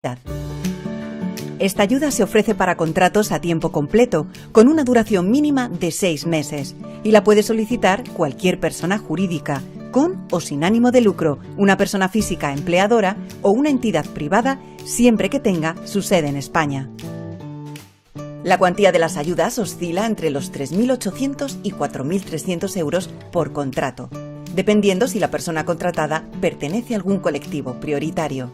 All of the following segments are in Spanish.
Habitat. Esta ayuda se ofrece para contratos a tiempo completo, con una duración mínima de 6 meses, y la puede solicitar cualquier persona jurídica, con o sin ánimo de lucro, una persona física empleadora o una entidad privada, siempre que tenga su sede en España. La cuantía de las ayudas oscila entre los 3.800 y 4.300 euros por contrato, dependiendo si la persona contratada pertenece a algún colectivo prioritario.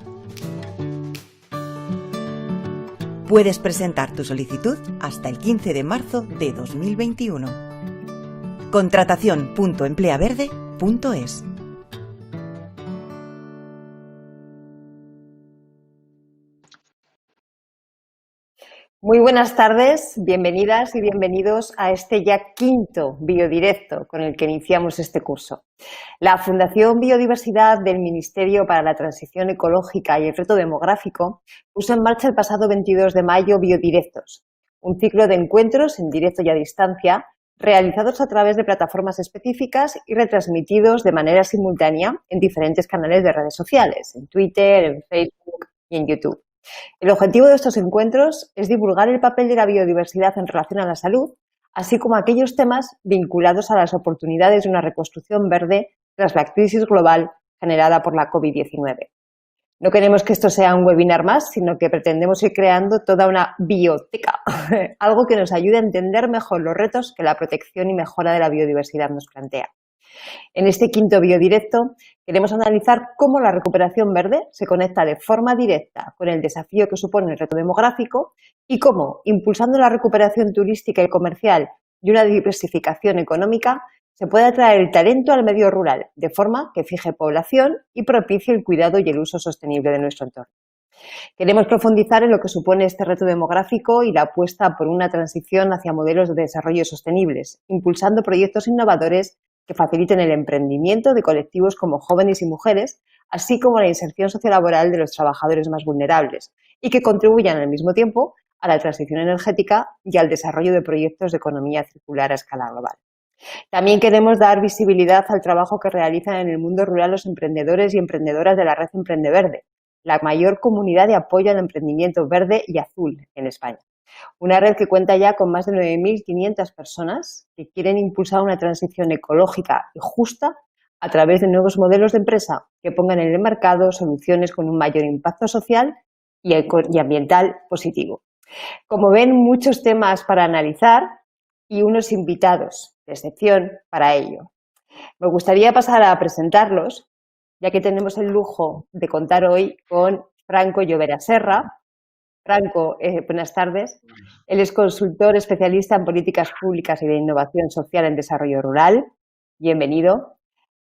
Puedes presentar tu solicitud hasta el 15 de marzo de 2021. Contratación.empleaverde.es. Muy buenas tardes, bienvenidas y bienvenidos a este ya quinto biodirecto con el que iniciamos este curso. La Fundación Biodiversidad del Ministerio para la Transición Ecológica y el Reto Demográfico puso en marcha el pasado 22 de mayo Biodirectos, un ciclo de encuentros en directo y a distancia realizados a través de plataformas específicas y retransmitidos de manera simultánea en diferentes canales de redes sociales, en Twitter, en Facebook y en YouTube. El objetivo de estos encuentros es divulgar el papel de la biodiversidad en relación a la salud, así como aquellos temas vinculados a las oportunidades de una reconstrucción verde tras la crisis global generada por la COVID-19. No queremos que esto sea un webinar más, sino que pretendemos ir creando toda una bioteca, algo que nos ayude a entender mejor los retos que la protección y mejora de la biodiversidad nos plantea. En este quinto biodirecto queremos analizar cómo la recuperación verde se conecta de forma directa con el desafío que supone el reto demográfico y cómo, impulsando la recuperación turística y comercial y una diversificación económica, se puede atraer el talento al medio rural de forma que fije población y propicie el cuidado y el uso sostenible de nuestro entorno. Queremos profundizar en lo que supone este reto demográfico y la apuesta por una transición hacia modelos de desarrollo sostenibles, impulsando proyectos innovadores que faciliten el emprendimiento de colectivos como jóvenes y mujeres, así como la inserción sociolaboral de los trabajadores más vulnerables y que contribuyan al mismo tiempo a la transición energética y al desarrollo de proyectos de economía circular a escala global. También queremos dar visibilidad al trabajo que realizan en el mundo rural los emprendedores y emprendedoras de la red Emprende Verde, la mayor comunidad de apoyo al emprendimiento verde y azul en España. Una red que cuenta ya con más de 9.500 personas que quieren impulsar una transición ecológica y justa a través de nuevos modelos de empresa que pongan en el mercado soluciones con un mayor impacto social y ambiental positivo. Como ven, muchos temas para analizar y unos invitados de excepción para ello. Me gustaría pasar a presentarlos, ya que tenemos el lujo de contar hoy con Franco Llovera Serra. Franco, buenas tardes. Él es consultor especialista en políticas públicas y de innovación social en desarrollo rural. Bienvenido.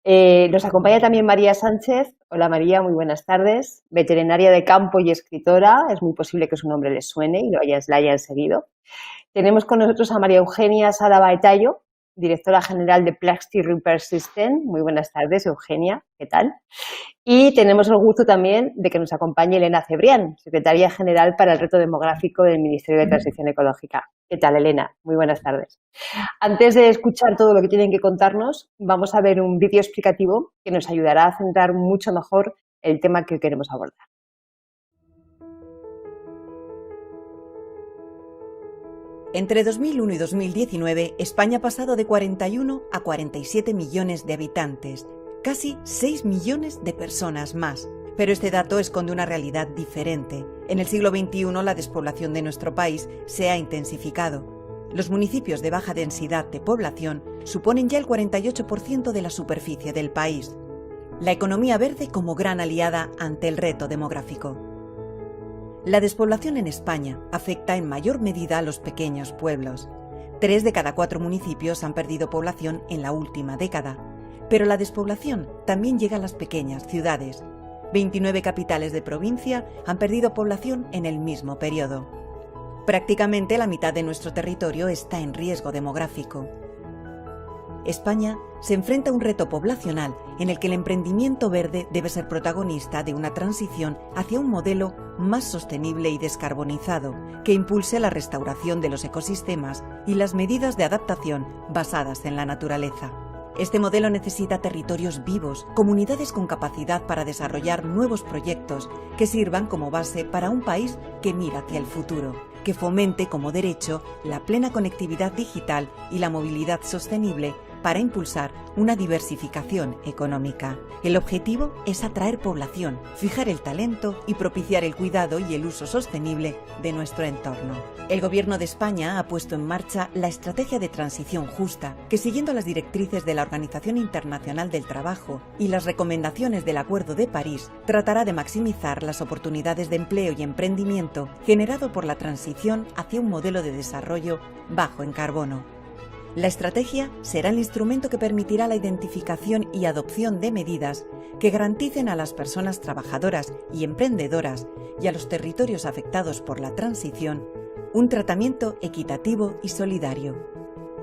Nos acompaña también María Sánchez. Hola María, muy buenas tardes. Veterinaria de campo y escritora. Es muy posible que su nombre les suene y la hayan seguido. Tenemos con nosotros a María Eugenia Sada Baetayo, directora general de Plastic Repair System. Muy buenas tardes, Eugenia. ¿Qué tal? Y tenemos el gusto también de que nos acompañe Elena Cebrián, secretaria general para el reto demográfico del Ministerio de Transición Ecológica. ¿Qué tal, Elena? Muy buenas tardes. Antes de escuchar todo lo que tienen que contarnos, vamos a ver un vídeo explicativo que nos ayudará a centrar mucho mejor el tema que queremos abordar. Entre 2001 y 2019, España ha pasado de 41 a 47 millones de habitantes, casi 6 millones de personas más. Pero este dato esconde una realidad diferente. En el siglo XXI, la despoblación de nuestro país se ha intensificado. Los municipios de baja densidad de población suponen ya el 48% de la superficie del país. La economía verde como gran aliada ante el reto demográfico. La despoblación en España afecta en mayor medida a los pequeños pueblos. 3 de cada 4 municipios han perdido población en la última década. Pero la despoblación también llega a las pequeñas ciudades. 29 capitales de provincia han perdido población en el mismo periodo. Prácticamente la mitad de nuestro territorio está en riesgo demográfico. España se enfrenta a un reto poblacional en el que el emprendimiento verde debe ser protagonista de una transición hacia un modelo más sostenible y descarbonizado, que impulse la restauración de los ecosistemas y las medidas de adaptación basadas en la naturaleza. Este modelo necesita territorios vivos, comunidades con capacidad para desarrollar nuevos proyectos que sirvan como base para un país que mira hacia el futuro, que fomente como derecho la plena conectividad digital y la movilidad sostenible para impulsar una diversificación económica. El objetivo es atraer población, fijar el talento y propiciar el cuidado y el uso sostenible de nuestro entorno. El Gobierno de España ha puesto en marcha la Estrategia de Transición Justa, que siguiendo las directrices de la Organización Internacional del Trabajo y las recomendaciones del Acuerdo de París, tratará de maximizar las oportunidades de empleo y emprendimiento generado por la transición hacia un modelo de desarrollo bajo en carbono. La estrategia será el instrumento que permitirá la identificación y adopción de medidas que garanticen a las personas trabajadoras y emprendedoras y a los territorios afectados por la transición un tratamiento equitativo y solidario.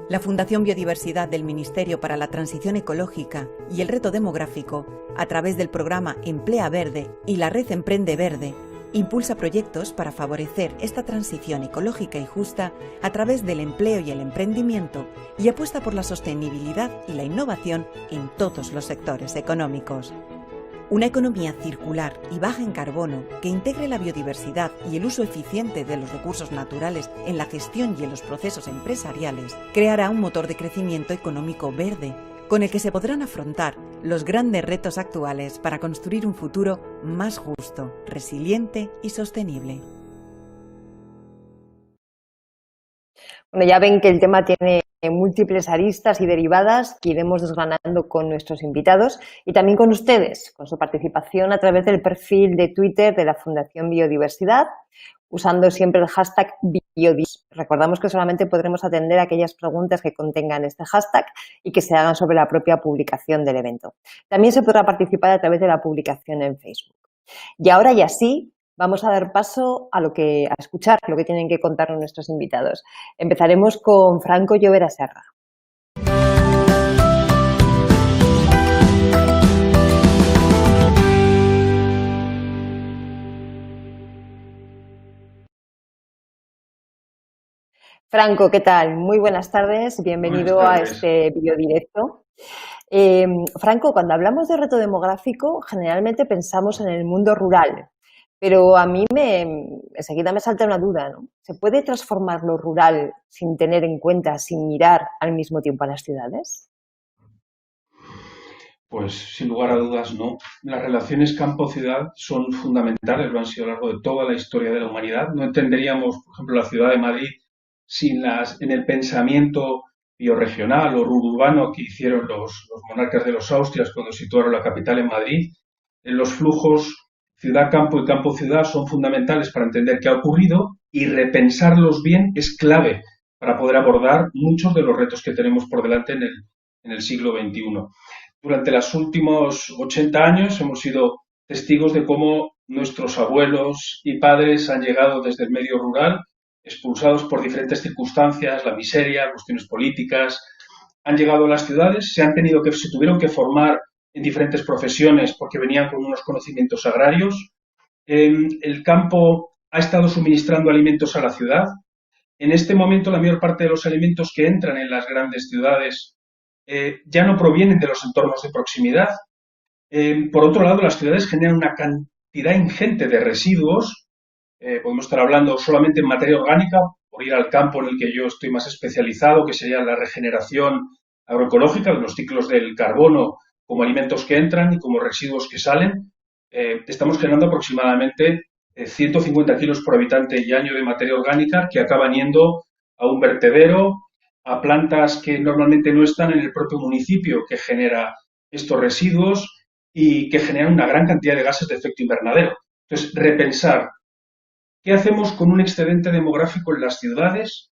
La Fundación Biodiversidad del Ministerio para la Transición Ecológica y el Reto Demográfico, a través del programa Emplea Verde y la Red Emprende Verde, impulsa proyectos para favorecer esta transición ecológica y justa a través del empleo y el emprendimiento y apuesta por la sostenibilidad y la innovación en todos los sectores económicos. Una economía circular y baja en carbono que integre la biodiversidad y el uso eficiente de los recursos naturales en la gestión y en los procesos empresariales creará un motor de crecimiento económico verde con el que se podrán afrontar los grandes retos actuales para construir un futuro más justo, resiliente y sostenible. Bueno, ya ven que el tema tiene múltiples aristas y derivadas que iremos desgranando con nuestros invitados y también con ustedes, con su participación a través del perfil de Twitter de la Fundación Biodiversidad, usando siempre el hashtag Biodiversidad. Recordamos que solamente podremos atender aquellas preguntas que contengan este hashtag y que se hagan sobre la propia publicación del evento. También se podrá participar a través de la publicación en Facebook. Y ahora ya sí, vamos a dar paso a escuchar lo que tienen que contarnos nuestros invitados. Empezaremos con Franco Llovera Serra. Franco, ¿qué tal? Muy buenas tardes, bienvenido a este videodirecto. Franco, cuando hablamos de reto demográfico, generalmente pensamos en el mundo rural, pero a mí enseguida me salta una duda, ¿no? ¿Se puede transformar lo rural sin tener en cuenta, sin mirar al mismo tiempo a las ciudades? Pues sin lugar a dudas no. Las relaciones campo-ciudad son fundamentales, lo han sido a lo largo de toda la historia de la humanidad. No entenderíamos, por ejemplo, la ciudad de Madrid en el pensamiento biorregional o urbano que hicieron los monarcas de los Austrias cuando situaron la capital en Madrid. Los flujos ciudad-campo y campo-ciudad son fundamentales para entender qué ha ocurrido y repensarlos bien es clave para poder abordar muchos de los retos que tenemos por delante en el siglo XXI. Durante los últimos 80 años hemos sido testigos de cómo nuestros abuelos y padres han llegado desde el medio rural, expulsados por diferentes circunstancias, la miseria, cuestiones políticas, han llegado a las ciudades, se tuvieron que formar en diferentes profesiones porque venían con unos conocimientos agrarios. El campo ha estado suministrando alimentos a la ciudad. En este momento la mayor parte de los alimentos que entran en las grandes ciudades ya no provienen de los entornos de proximidad. Por otro lado, las ciudades generan una cantidad ingente de residuos. Podemos estar hablando solamente en materia orgánica, por ir al campo en el que yo estoy más especializado, que sería la regeneración agroecológica, los ciclos del carbono como alimentos que entran y como residuos que salen. Estamos generando aproximadamente 150 kilos por habitante y año de materia orgánica que acaban yendo a un vertedero, a plantas que normalmente no están en el propio municipio que genera estos residuos y que generan una gran cantidad de gases de efecto invernadero. Entonces, repensar qué hacemos con un excedente demográfico en las ciudades.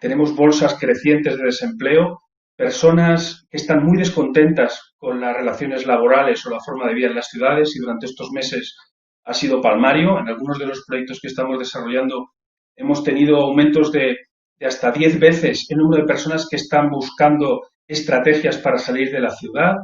Tenemos bolsas crecientes de desempleo, personas que están muy descontentas con las relaciones laborales o la forma de vida en las ciudades y durante estos meses ha sido palmario. En algunos de los proyectos que estamos desarrollando hemos tenido aumentos de hasta 10 veces el número de personas que están buscando estrategias para salir de la ciudad.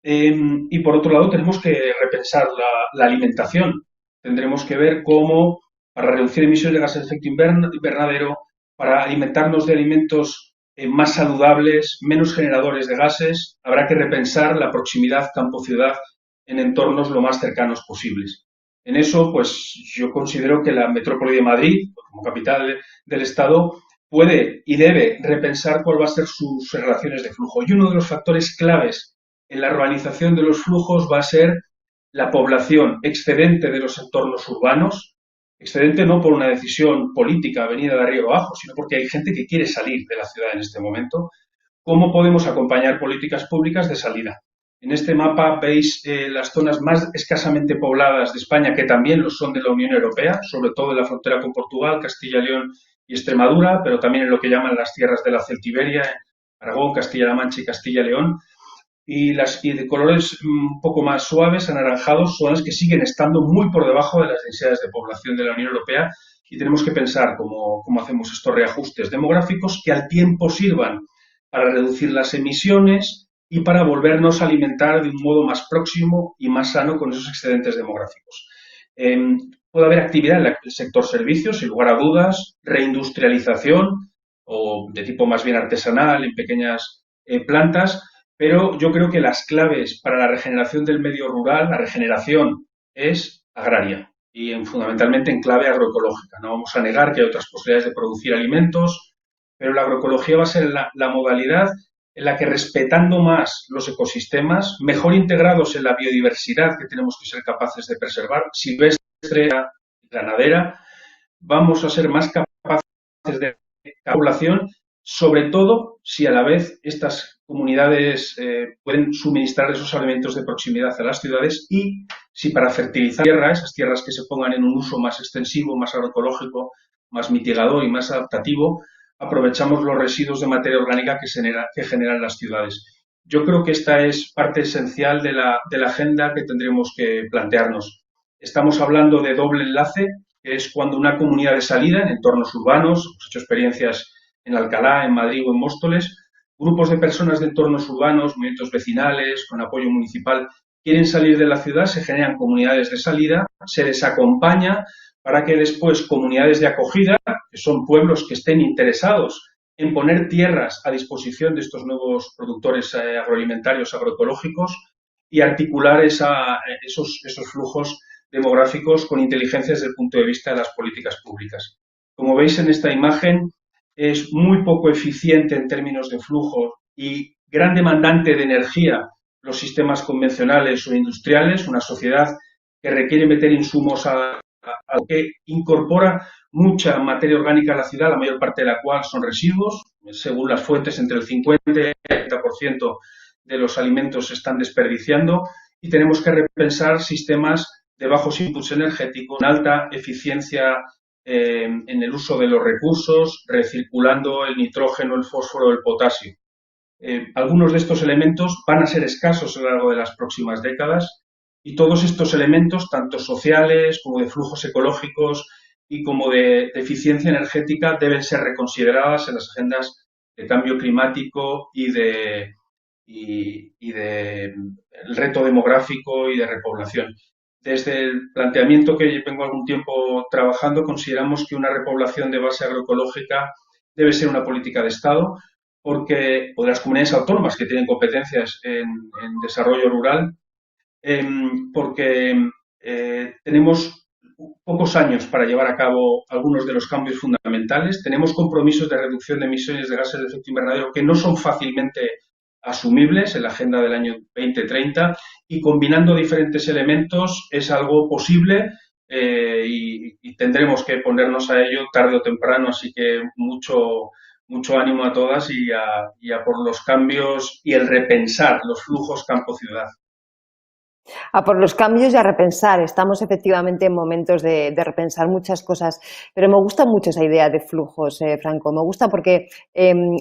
Y por otro lado tenemos que repensar la alimentación. Tendremos que ver cómo, para reducir emisiones de gases de efecto invernadero, para alimentarnos de alimentos más saludables, menos generadores de gases. Habrá que repensar la proximidad campo-ciudad en entornos lo más cercanos posibles. En eso, pues yo considero que la metrópoli de Madrid, como capital del Estado, puede y debe repensar cuál va a ser sus relaciones de flujo. Y uno de los factores claves en la organización de los flujos va a ser la población excedente de los entornos urbanos, excedente no por una decisión política venida de arriba abajo, sino porque hay gente que quiere salir de la ciudad en este momento. ¿Cómo podemos acompañar políticas públicas de salida? En este mapa veis las zonas más escasamente pobladas de España, que también lo son de la Unión Europea, sobre todo en la frontera con Portugal, Castilla y León y Extremadura, pero también en lo que llaman las tierras de la Celtiberia, Aragón, Castilla-La Mancha y Castilla y León. Y de colores un poco más suaves, anaranjados, son las que siguen estando muy por debajo de las densidades de población de la Unión Europea, y tenemos que pensar cómo hacemos estos reajustes demográficos que al tiempo sirvan para reducir las emisiones y para volvernos a alimentar de un modo más próximo y más sano con esos excedentes demográficos. Puede haber actividad en el sector servicios, sin lugar a dudas, reindustrialización o de tipo más bien artesanal en pequeñas plantas, pero yo creo que las claves para la regeneración del medio rural, la regeneración es agraria y fundamentalmente en clave agroecológica. No vamos a negar que hay otras posibilidades de producir alimentos, pero la agroecología va a ser la modalidad en la que, respetando más los ecosistemas, mejor integrados en la biodiversidad que tenemos que ser capaces de preservar, silvestre y ganadera, vamos a ser más capaces de población, sobre todo si a la vez estas comunidades pueden suministrar esos alimentos de proximidad a las ciudades, y si para fertilizar tierra, esas tierras que se pongan en un uso más extensivo, más agroecológico, más mitigador y más adaptativo, aprovechamos los residuos de materia orgánica que generan las ciudades. Yo creo que esta es parte esencial de la agenda que tendremos que plantearnos. Estamos hablando de doble enlace, que es cuando una comunidad de salida en entornos urbanos, hemos hecho experiencias en Alcalá, en Madrid o en Móstoles, grupos de personas de entornos urbanos, movimientos vecinales, con apoyo municipal, quieren salir de la ciudad, se generan comunidades de salida, se les acompaña para que después comunidades de acogida, que son pueblos que estén interesados en poner tierras a disposición de estos nuevos productores agroalimentarios, agroecológicos, y articular esos flujos demográficos con inteligencia desde el punto de vista de las políticas públicas. Como veis en esta imagen, es muy poco eficiente en términos de flujo y gran demandante de energía los sistemas convencionales o industriales, una sociedad que requiere meter insumos a que incorpora mucha materia orgánica a la ciudad, la mayor parte de la cual son residuos. Según las fuentes, entre el 50 y el 30% de los alimentos se están desperdiciando, y tenemos que repensar sistemas de bajos inputs energéticos, con alta eficiencia en el uso de los recursos, recirculando el nitrógeno, el fósforo, el potasio. Algunos de estos elementos van a ser escasos a lo largo de las próximas décadas, y todos estos elementos, tanto sociales como de flujos ecológicos y como de eficiencia energética, deben ser reconsideradas en las agendas de cambio climático y de el reto demográfico y de repoblación. Desde el planteamiento que vengo algún tiempo trabajando, consideramos que una repoblación de base agroecológica debe ser una política de Estado, o de las comunidades autónomas que tienen competencias en desarrollo rural, porque tenemos pocos años para llevar a cabo algunos de los cambios fundamentales. Tenemos compromisos de reducción de emisiones de gases de efecto invernadero que no son fácilmente asumibles en la agenda del año 2030, y combinando diferentes elementos es algo posible, y tendremos que ponernos a ello tarde o temprano. Así que mucho ánimo a todas y a por los cambios y el repensar los flujos campo-ciudad. A por los cambios y a repensar. Estamos efectivamente en momentos de repensar muchas cosas, pero me gusta mucho esa idea de flujos, Franco. Me gusta porque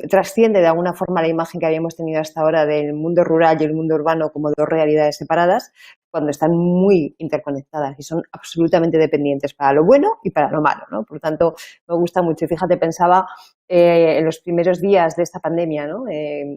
trasciende de alguna forma la imagen que habíamos tenido hasta ahora del mundo rural y el mundo urbano como dos realidades separadas, cuando están muy interconectadas y son absolutamente dependientes para lo bueno y para lo malo, ¿no? Por tanto, me gusta mucho. Y fíjate, pensaba en los primeros días de esta pandemia, ¿no?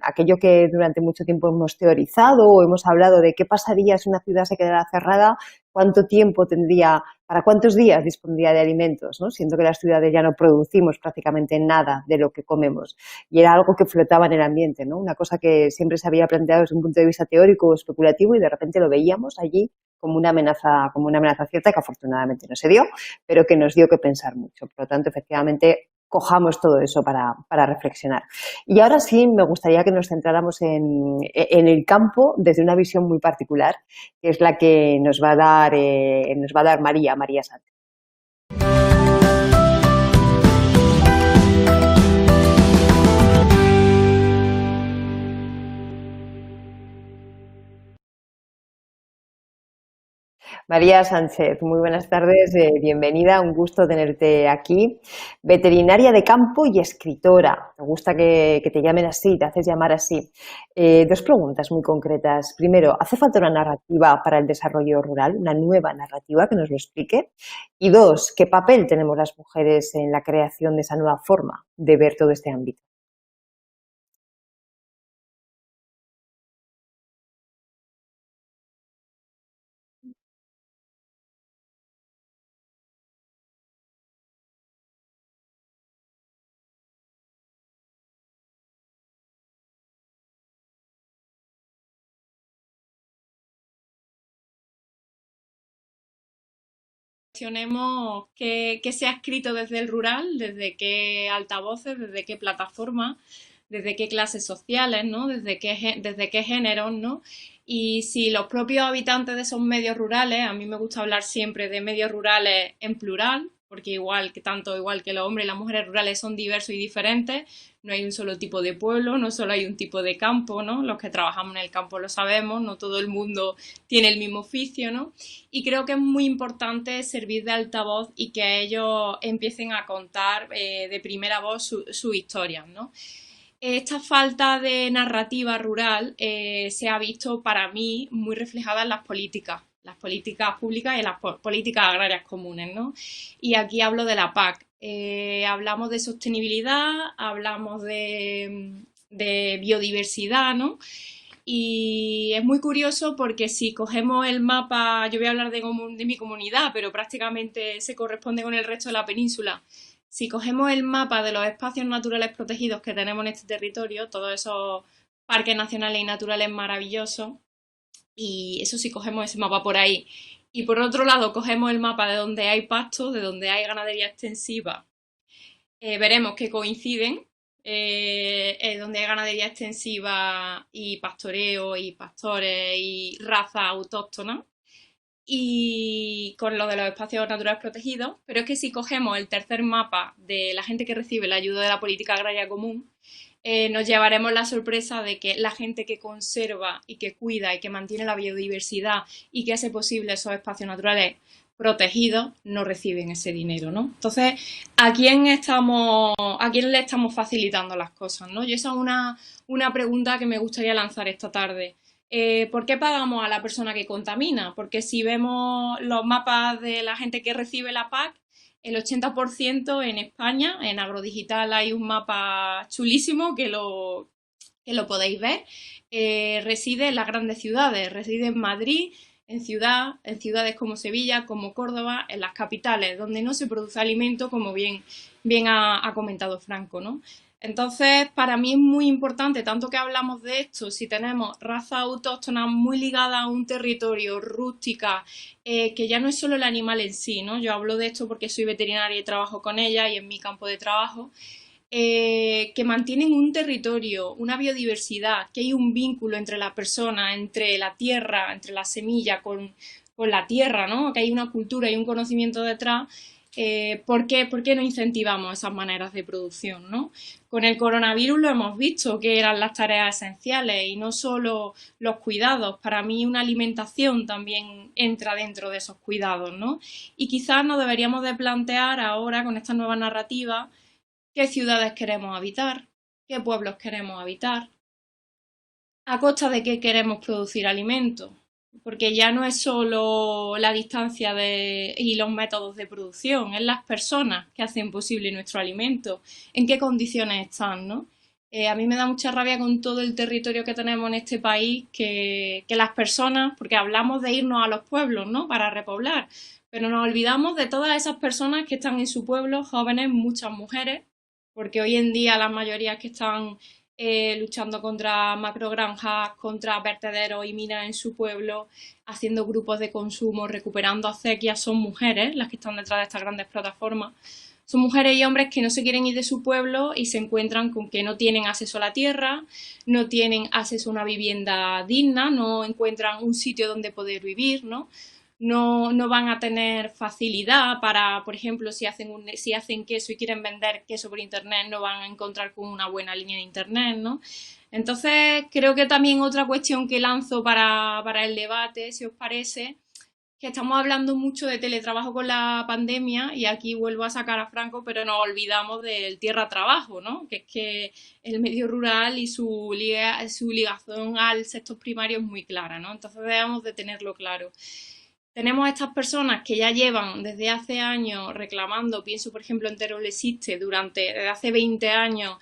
Aquello que durante mucho tiempo hemos teorizado o hemos hablado de qué pasaría si una ciudad se quedara cerrada, cuánto tiempo tendría, para cuántos días dispondría de alimentos, ¿no? Siendo que las ciudades ya no producimos prácticamente nada de lo que comemos. Y era algo que flotaba en el ambiente, ¿no? Una cosa que siempre se había planteado desde un punto de vista teórico o especulativo y de repente lo veíamos allí como una amenaza cierta que afortunadamente no se dio, pero que nos dio que pensar mucho. Por lo tanto, efectivamente, cojamos todo eso para reflexionar. Y ahora sí, me gustaría que nos centráramos en el campo desde una visión muy particular, que es la que nos va a dar María Sánchez. María Sánchez, muy buenas tardes, bienvenida, un gusto tenerte aquí. Veterinaria de campo y escritora, me gusta que te llamen así, te haces llamar así. Dos preguntas muy concretas. Primero, ¿hace falta una narrativa para el desarrollo rural, una nueva narrativa que nos lo explique? Y dos, ¿qué papel tenemos las mujeres en la creación de esa nueva forma de ver todo este ámbito? Reflexionemos qué se ha escrito desde el rural, desde qué altavoces, desde qué plataformas, desde qué clases sociales, ¿no? Desde qué géneros, ¿no? Y si los propios habitantes de esos medios rurales, a mí me gusta hablar siempre de medios rurales en plural, porque igual que los hombres y las mujeres rurales son diversos y diferentes, no hay un solo tipo de pueblo, no solo hay un tipo de campo, ¿no? Los que trabajamos en el campo lo sabemos, no todo el mundo tiene el mismo oficio, ¿no? Y creo que es muy importante servir de altavoz y que ellos empiecen a contar de primera voz sus historias, ¿no? Esta falta de narrativa rural se ha visto para mí muy reflejada en las políticas públicas y en las políticas agrarias comunes, ¿no? Y aquí hablo de la PAC. Hablamos de sostenibilidad, hablamos de biodiversidad, ¿no? Y es muy curioso porque si cogemos el mapa, yo voy a hablar de mi comunidad, pero prácticamente se corresponde con el resto de la península. Si cogemos el mapa de los espacios naturales protegidos que tenemos en este territorio, todos esos parques nacionales y naturales maravillosos, y eso si cogemos ese mapa por ahí. Y por otro lado, cogemos el mapa de donde hay pastos, de donde hay ganadería extensiva, veremos que coinciden, donde hay ganadería extensiva y pastoreo y pastores y raza autóctona y con lo de los espacios naturales protegidos, pero es que si cogemos el tercer mapa de la gente que recibe la ayuda de la política agraria común, nos llevaremos la sorpresa de que la gente que conserva y que cuida y que mantiene la biodiversidad y que hace posible esos espacios naturales protegidos no reciben ese dinero, ¿no? Entonces, ¿a quién le estamos facilitando las cosas, ¿no? Y esa es una pregunta que me gustaría lanzar esta tarde. ¿Por qué pagamos a la persona que contamina? Porque si vemos los mapas de la gente que recibe la PAC, el 80% en España, en Agrodigital hay un mapa chulísimo que lo podéis ver, reside en las grandes ciudades, reside en Madrid, en ciudades como Sevilla, como Córdoba, en las capitales, donde no se produce alimento, como bien ha comentado Franco, ¿no? Entonces, para mí es muy importante, tanto que hablamos de esto, si tenemos razas autóctonas muy ligadas a un territorio, rústica, que ya no es solo el animal en sí, ¿no? Yo hablo de esto porque soy veterinaria y trabajo con ella y en mi campo de trabajo, que mantienen un territorio, una biodiversidad, que hay un vínculo entre la persona, entre la tierra, entre la semilla con la tierra, ¿no? Que hay una cultura y un conocimiento detrás. ¿Por qué no incentivamos esas maneras de producción, ¿no? Con el coronavirus lo hemos visto, que eran las tareas esenciales y no solo los cuidados. Para mí una alimentación también entra dentro de esos cuidados, ¿no? Y quizás nos deberíamos de plantear ahora con esta nueva narrativa qué ciudades queremos habitar, qué pueblos queremos habitar, a costa de qué queremos producir alimentos. porque ya no es solo la distancia y los métodos de producción, es las personas que hacen posible nuestro alimento, en qué condiciones están, ¿no? A mí me da mucha rabia con todo el territorio que tenemos en este país, que las personas, porque hablamos de irnos a los pueblos, ¿no? Para repoblar, pero nos olvidamos de todas esas personas que están en su pueblo, jóvenes, muchas mujeres, porque hoy en día las mayorías que están luchando contra macrogranjas, contra vertederos y minas en su pueblo, haciendo grupos de consumo, recuperando acequias, son mujeres las que están detrás de estas grandes plataformas. Son mujeres y hombres que no se quieren ir de su pueblo y se encuentran con que no tienen acceso a la tierra, no tienen acceso a una vivienda digna, no encuentran un sitio donde poder vivir, ¿no? No van a tener facilidad para, por ejemplo, si hacen queso y quieren vender queso por internet, no van a encontrar con una buena línea de internet, ¿no? Entonces, creo que también otra cuestión que lanzo para el debate, si os parece, que estamos hablando mucho de teletrabajo con la pandemia y aquí vuelvo a sacar a Franco, pero nos olvidamos del tierra-trabajo, ¿no? Que es que el medio rural y su ligación al sector primario es muy clara, ¿no? Entonces debemos de tenerlo claro. Tenemos estas personas que ya llevan desde hace años reclamando, pienso por ejemplo en Teruel existe, desde hace 20 años,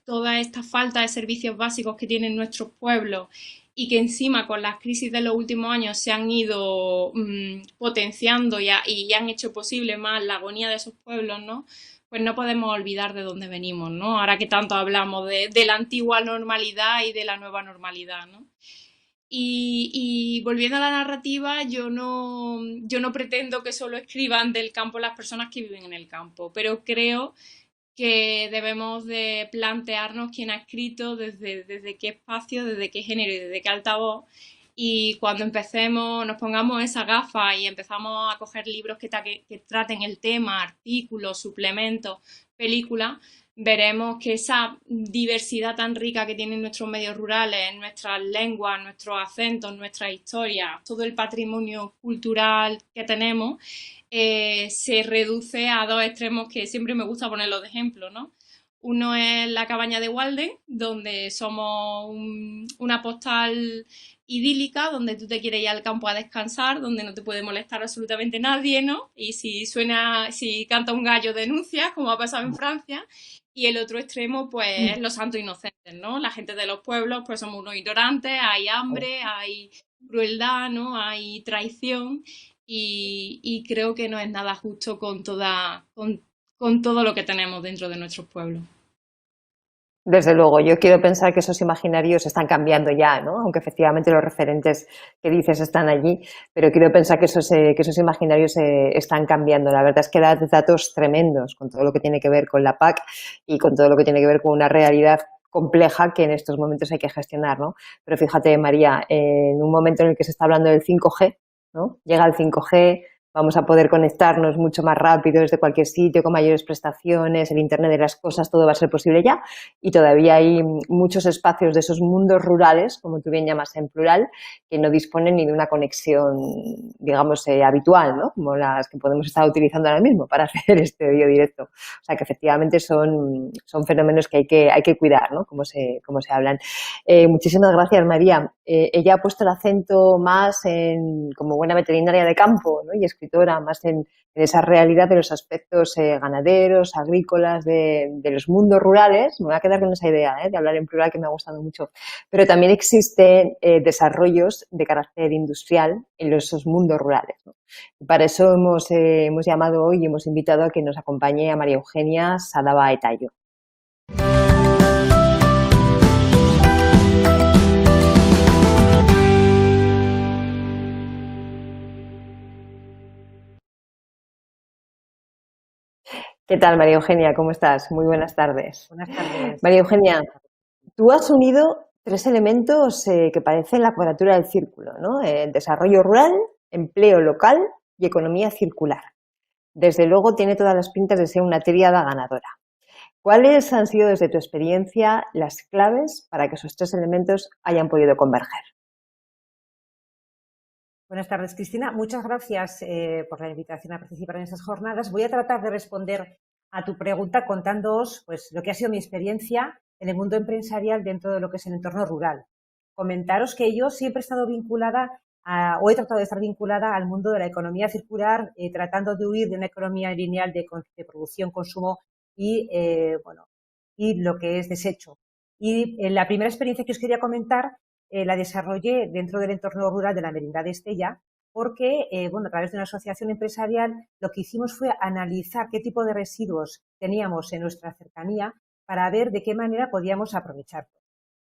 toda esta falta de servicios básicos que tienen nuestros pueblos y que encima con las crisis de los últimos años se han ido potenciando y han hecho posible más la agonía de esos pueblos, ¿no? Pues no podemos olvidar de dónde venimos, ¿no? Ahora que tanto hablamos de la antigua normalidad y de la nueva normalidad, ¿no? Y volviendo a la narrativa, yo no pretendo que solo escriban del campo las personas que viven en el campo, pero creo que debemos de plantearnos quién ha escrito, desde qué espacio, desde qué género y desde qué altavoz. Y cuando nos pongamos esa gafa y empezamos a coger libros que traten el tema, artículos, suplementos, películas, veremos que esa diversidad tan rica que tienen nuestros medios rurales, nuestras lenguas, nuestros acentos, nuestras historias, todo el patrimonio cultural que tenemos, se reduce a dos extremos que siempre me gusta ponerlos de ejemplo, ¿no? Uno es la cabaña de Walden, donde somos una postal idílica, donde tú te quieres ir al campo a descansar, donde no te puede molestar absolutamente nadie, ¿no? Y si canta un gallo denuncias, como ha pasado en Francia. Y el otro extremo, pues, los santos inocentes, ¿no? La gente de los pueblos, pues somos unos ignorantes, hay hambre, hay crueldad, ¿no? Hay traición y creo que no es nada justo con todo lo que tenemos dentro de nuestros pueblos. Desde luego, yo quiero pensar que esos imaginarios están cambiando ya, ¿no? Aunque efectivamente los referentes que dices están allí, pero quiero pensar que esos imaginarios están cambiando. La verdad es que da datos tremendos con todo lo que tiene que ver con la PAC y con todo lo que tiene que ver con una realidad compleja que en estos momentos hay que gestionar, ¿no? Pero fíjate, María, en un momento en el que se está hablando del 5G, ¿no? Llega el 5G, vamos a poder conectarnos mucho más rápido desde cualquier sitio, con mayores prestaciones, el Internet de las cosas, todo va a ser posible ya. Y todavía hay muchos espacios de esos mundos rurales, como tú bien llamas en plural, que no disponen ni de una conexión, digamos, habitual, ¿no? Como las que podemos estar utilizando ahora mismo para hacer este vídeo directo. O sea, que efectivamente son fenómenos que hay que cuidar, ¿no? Como se hablan. Muchísimas gracias, María. Ella ha puesto el acento más como buena veterinaria de campo, ¿no? Y escritora, más en esa realidad de los aspectos ganaderos, agrícolas, de los mundos rurales. Me voy a quedar con esa idea de hablar en plural que me ha gustado mucho. Pero también existen desarrollos de carácter industrial en esos mundos rurales, ¿no? Y para eso hemos llamado hoy y hemos invitado a que nos acompañe a María Eugenia Sadaba Etayo. ¿Qué tal, María Eugenia? ¿Cómo estás? Muy buenas tardes. Buenas tardes. María Eugenia, tú has unido tres elementos que parecen la cuadratura del círculo, ¿no? Desarrollo rural, empleo local y economía circular. Desde luego tiene todas las pintas de ser una tríada ganadora. ¿Cuáles han sido, desde tu experiencia, las claves para que esos tres elementos hayan podido converger? Buenas tardes, Cristina. Muchas gracias por la invitación a participar en estas jornadas. Voy a tratar de responder a tu pregunta contándoos pues, lo que ha sido mi experiencia en el mundo empresarial dentro de lo que es el entorno rural. Comentaros que yo siempre he estado vinculada o he tratado de estar vinculada al mundo de la economía circular, tratando de huir de una economía lineal de producción, consumo y, y lo que es desecho. Y la primera experiencia que os quería comentar la desarrollé dentro del entorno rural de la Merindad de Estella, porque, a través de una asociación empresarial, lo que hicimos fue analizar qué tipo de residuos teníamos en nuestra cercanía para ver de qué manera podíamos aprovecharlos.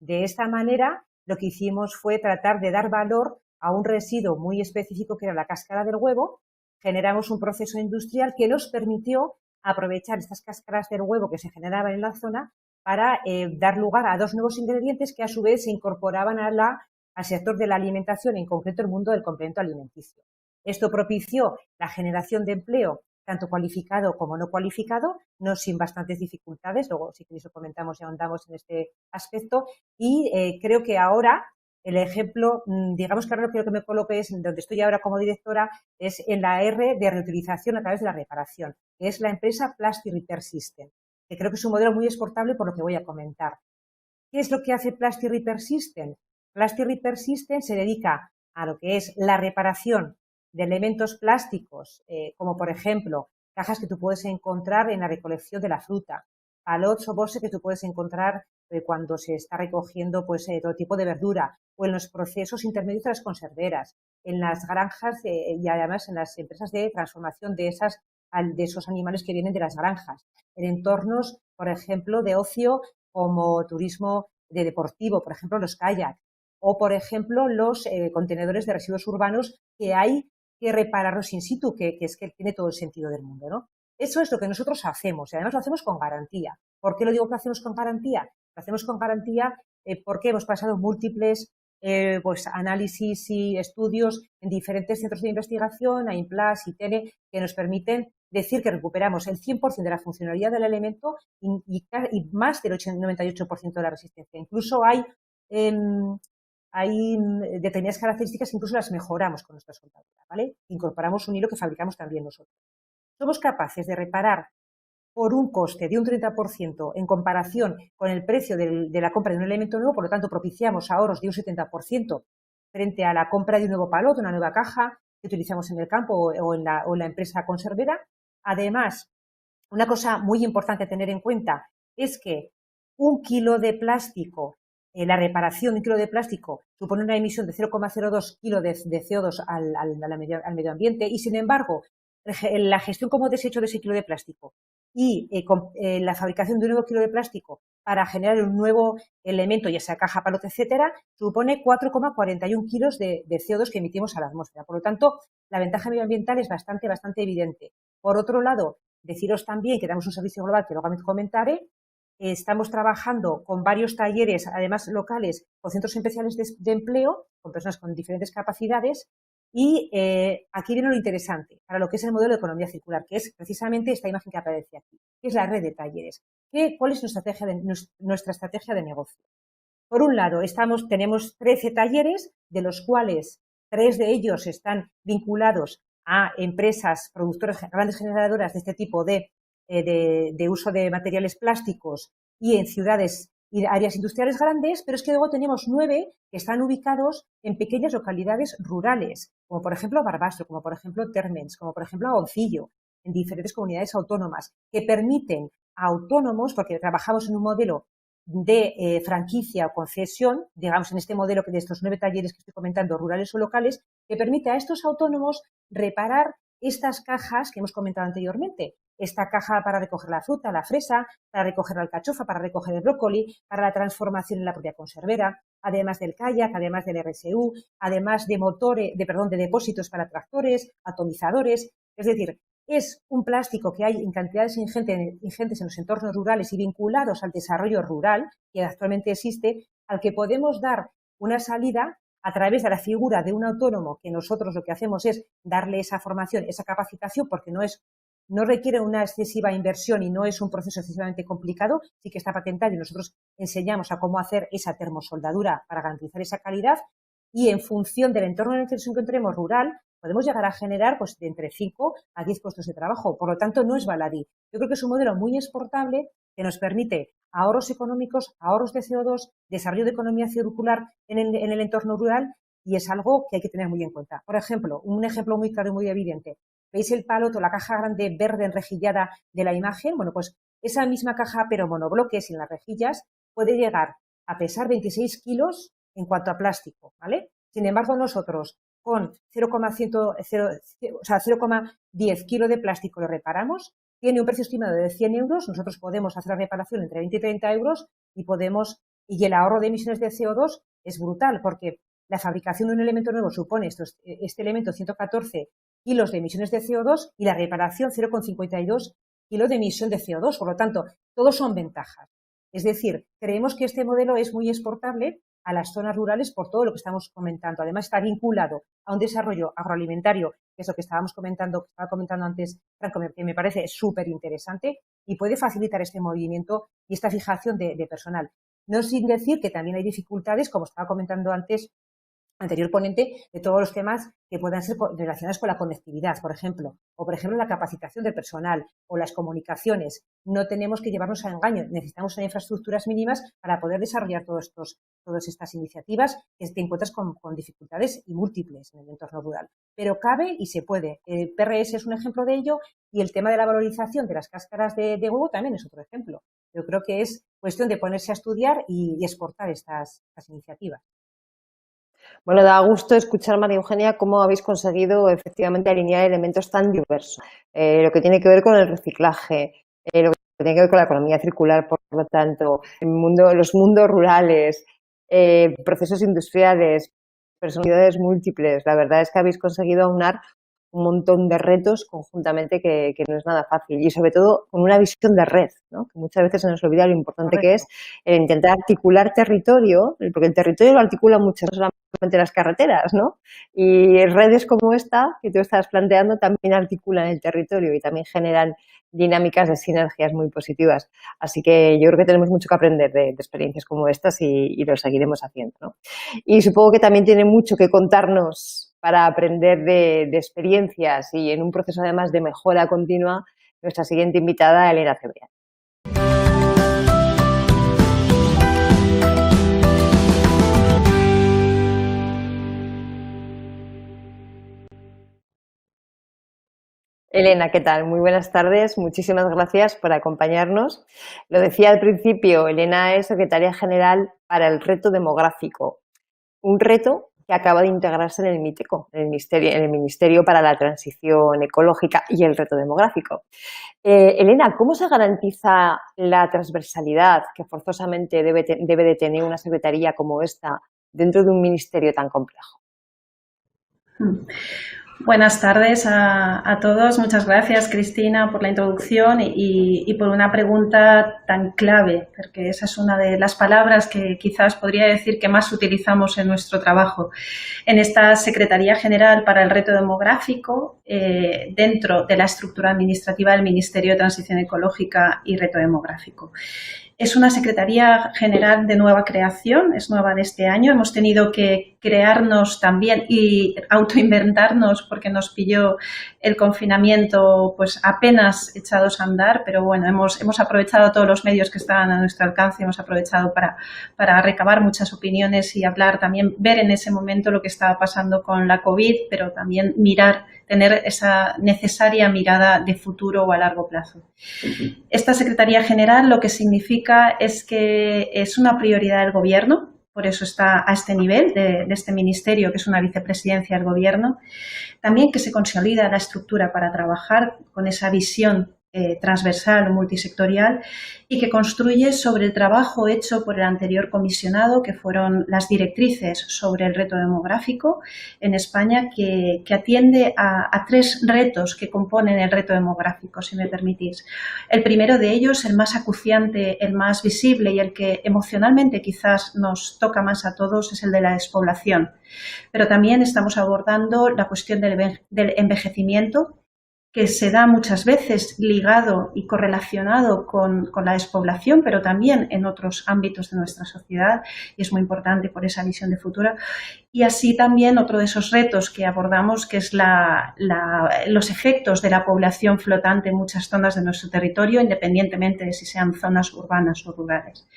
De esta manera, lo que hicimos fue tratar de dar valor a un residuo muy específico que era la cáscara del huevo. Generamos un proceso industrial que nos permitió aprovechar estas cáscaras del huevo que se generaban en la zona para dar lugar a 2 nuevos ingredientes que a su vez se incorporaban al sector de la alimentación, en concreto el mundo del complemento alimenticio. Esto propició la generación de empleo, tanto cualificado como no cualificado, no sin bastantes dificultades. Luego, si queréis, lo comentamos y ahondamos en este aspecto. Y creo que ahora el ejemplo, digamos que ahora lo que me coloque es, donde estoy ahora como directora, es en la R de reutilización a través de la reparación, que es la empresa Plastic Repair System, que creo que es un modelo muy exportable por lo que voy a comentar. ¿Qué es lo que hace Plastic Repair System? Plastic Repair System se dedica a lo que es la reparación de elementos plásticos, como por ejemplo cajas que tú puedes encontrar en la recolección de la fruta, palots o bolsas que tú puedes encontrar cuando se está recogiendo pues todo tipo de verdura, o en los procesos intermedios de las conserveras, en las granjas y además en las empresas de transformación de esos animales que vienen de las granjas, en entornos, por ejemplo, de ocio como turismo de deportivo, por ejemplo, los kayaks, o por ejemplo, los contenedores de residuos urbanos que hay que repararlos in situ, que es que tiene todo el sentido del mundo, ¿no? Eso es lo que nosotros hacemos y además lo hacemos con garantía. ¿Por qué lo digo que hacemos con garantía? Lo hacemos con garantía porque hemos pasado múltiples análisis y estudios en diferentes centros de investigación, AIMPLAS, ITENE, que nos permiten decir que recuperamos el 100% de la funcionalidad del elemento y más del 98% de la resistencia. Incluso hay determinadas características que incluso las mejoramos con nuestra soldadura, ¿vale? Incorporamos un hilo que fabricamos también nosotros. Somos capaces de reparar por un coste de un 30% en comparación con el precio de la compra de un elemento nuevo, por lo tanto propiciamos ahorros de un 70% frente a la compra de un nuevo palote, una nueva caja que utilizamos en el campo o en la empresa conservera. Además, una cosa muy importante a tener en cuenta es que 1 kilo de plástico, la reparación de 1 kilo de plástico supone una emisión de 0,02 kilos de CO2 al medio ambiente y, sin embargo, la gestión como desecho de ese kilo de plástico y la fabricación de un nuevo kilo de plástico para generar un nuevo elemento, ya sea caja, palote, etcétera, supone 4,41 kilos de CO2 que emitimos a la atmósfera. Por lo tanto, la ventaja medioambiental es bastante evidente. Por otro lado, deciros también que damos un servicio global que luego comentaré. Estamos trabajando con varios talleres, además locales, con centros especiales de empleo, con personas con diferentes capacidades. Y aquí viene lo interesante para lo que es el modelo de economía circular, que es precisamente esta imagen que aparece aquí, que es la red de talleres. ¿Cuál es nuestra estrategia de negocio? Por un lado, tenemos 13 talleres, de los cuales 3 de ellos están vinculados a empresas productoras, grandes generadoras de este tipo de uso de materiales plásticos y en ciudades y áreas industriales grandes, pero es que luego tenemos 9 que están ubicados en pequeñas localidades rurales, como por ejemplo Barbastro, como por ejemplo Térmens, como por ejemplo Agoncillo, en diferentes comunidades autónomas, que permiten a autónomos, porque trabajamos en un modelo de franquicia o concesión, digamos en este modelo de estos 9 talleres que estoy comentando, rurales o locales, que permite a estos autónomos reparar estas cajas que hemos comentado anteriormente. Esta caja para recoger la fruta, la fresa, para recoger la alcachofa, para recoger el brócoli, para la transformación en la propia conservera, además del kayak, además del RSU, además de de depósitos para tractores, atomizadores. Es decir, es un plástico que hay en cantidades ingentes en los entornos rurales y vinculados al desarrollo rural que actualmente existe, al que podemos dar una salida a través de la figura de un autónomo, que nosotros lo que hacemos es darle esa formación, esa capacitación, porque no requiere una excesiva inversión y no es un proceso excesivamente complicado, sí que está patentado y nosotros enseñamos a cómo hacer esa termosoldadura para garantizar esa calidad y en función del entorno en el que nos encontremos rural, podemos llegar a generar pues de entre 5 a 10 puestos de trabajo. Por lo tanto, no es baladí. Yo creo que es un modelo muy exportable que nos permite ahorros económicos, ahorros de CO2, desarrollo de economía circular en el entorno rural y es algo que hay que tener muy en cuenta. Por ejemplo, un ejemplo muy claro y muy evidente. ¿Veis el paloto, la caja grande verde enrejillada de la imagen? Bueno, pues esa misma caja, pero monobloque, sin las rejillas, puede llegar a pesar 26 kilos en cuanto a plástico, ¿vale? Sin embargo, nosotros con 0,10 kilos de plástico lo reparamos, tiene un precio estimado de 100 euros, nosotros podemos hacer la reparación entre 20 y 30 euros y el ahorro de emisiones de CO2 es brutal, porque la fabricación de un elemento nuevo supone este elemento 114 kilos de emisiones de CO2 y la reparación 0,52 kilos de emisión de CO2. Por lo tanto, todos son ventajas. Es decir, creemos que este modelo es muy exportable a las zonas rurales por todo lo que estamos comentando. Además, está vinculado a un desarrollo agroalimentario, que es lo que estaba comentando antes, Franco, que me parece súper interesante y puede facilitar este movimiento y esta fijación de personal. No sin decir que también hay dificultades, como estaba comentando anterior ponente, de todos los temas que puedan ser relacionados con la conectividad, por ejemplo, o por ejemplo la capacitación del personal o las comunicaciones. No tenemos que llevarnos a engaño, necesitamos infraestructuras mínimas para poder desarrollar todas estas iniciativas que te encuentras con dificultades y múltiples en el entorno rural. Pero cabe y se puede. El PRS es un ejemplo de ello y el tema de la valorización de las cáscaras de huevo también es otro ejemplo. Yo creo que es cuestión de ponerse a estudiar y exportar estas iniciativas. Bueno, da gusto escuchar, María Eugenia, cómo habéis conseguido efectivamente alinear elementos tan diversos. Lo que tiene que ver con el reciclaje, lo que tiene que ver con la economía circular, por lo tanto, los mundos rurales, procesos industriales, personalidades múltiples. La verdad es que habéis conseguido aunar un montón de retos conjuntamente que no es nada fácil y sobre todo con una visión de red, ¿no? Que muchas veces se nos olvida lo importante que es el intentar articular territorio, porque el territorio lo articula mucho, no solamente las carreteras, ¿no? Y redes como esta que tú estás planteando también articulan el territorio y también generan dinámicas de sinergias muy positivas. Así que yo creo que tenemos mucho que aprender de experiencias como estas y lo seguiremos haciendo, ¿no? Y supongo que también tiene mucho que contarnos para aprender de experiencias y en un proceso además de mejora continua, nuestra siguiente invitada, Elena Cebrián. Elena, ¿qué tal? Muy buenas tardes. Muchísimas gracias por acompañarnos. Lo decía al principio, Elena es secretaria general para el reto demográfico. Un reto que acaba de integrarse en el MITECO, en el Ministerio para la Transición Ecológica y el Reto Demográfico. Elena, ¿cómo se garantiza la transversalidad que forzosamente debe de tener una secretaría como esta dentro de un ministerio tan complejo? Buenas tardes a todos. Muchas gracias, Cristina, por la introducción y por una pregunta tan clave, porque esa es una de las palabras que quizás podría decir que más utilizamos en nuestro trabajo. En esta Secretaría General para el Reto Demográfico, dentro de la estructura administrativa del Ministerio de Transición Ecológica y Reto Demográfico. Es una Secretaría General de nueva creación, es nueva de este año. Hemos tenido que crearnos también y autoinventarnos porque nos pilló el confinamiento pues apenas echados a andar, pero bueno, hemos aprovechado todos los medios que estaban a nuestro alcance, hemos aprovechado para recabar muchas opiniones y hablar también, ver en ese momento lo que estaba pasando con la COVID, pero también tener esa necesaria mirada de futuro o a largo plazo. Esta Secretaría General lo que significa es que es una prioridad del Gobierno, por eso está a este nivel de este ministerio, que es una vicepresidencia del Gobierno. También que se consolida la estructura para trabajar con esa visión transversal o multisectorial y que construye sobre el trabajo hecho por el anterior comisionado, que fueron las directrices sobre el reto demográfico en España, que atiende a tres retos que componen el reto demográfico, si me permitís. El primero de ellos, el más acuciante, el más visible y el que emocionalmente quizás nos toca más a todos, es el de la despoblación. Pero también estamos abordando la cuestión del envejecimiento, que se da muchas veces ligado y correlacionado con la despoblación, pero también en otros ámbitos de nuestra sociedad, y es muy importante por esa visión de futuro. Y así también otro de esos retos que abordamos, que es los efectos de la población flotante en muchas zonas de nuestro territorio, independientemente de si sean zonas urbanas o rurales.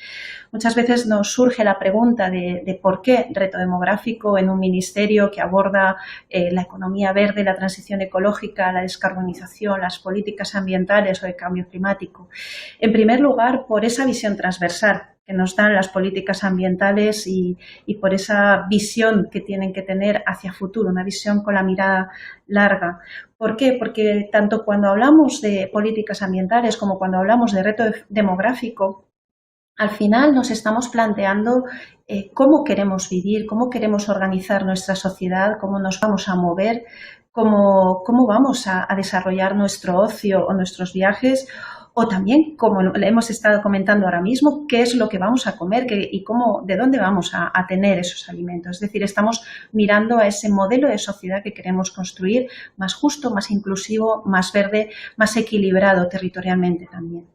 Muchas veces nos surge la pregunta de por qué reto demográfico en un ministerio que aborda la economía verde, la transición ecológica, la descarbonización, las políticas ambientales o el cambio climático. En primer lugar, por esa visión transversal que nos dan las políticas ambientales y por esa visión que tienen que tener hacia futuro, una visión con la mirada larga. ¿Por qué? Porque tanto cuando hablamos de políticas ambientales como cuando hablamos de reto demográfico, al final nos estamos planteando cómo queremos vivir, cómo queremos organizar nuestra sociedad, cómo nos vamos a mover, cómo vamos a desarrollar nuestro ocio o nuestros viajes, o también, como le hemos estado comentando ahora mismo, qué es lo que vamos a comer y de dónde vamos a tener esos alimentos. Es decir, estamos mirando a ese modelo de sociedad que queremos construir, más justo, más inclusivo, más verde, más equilibrado territorialmente también.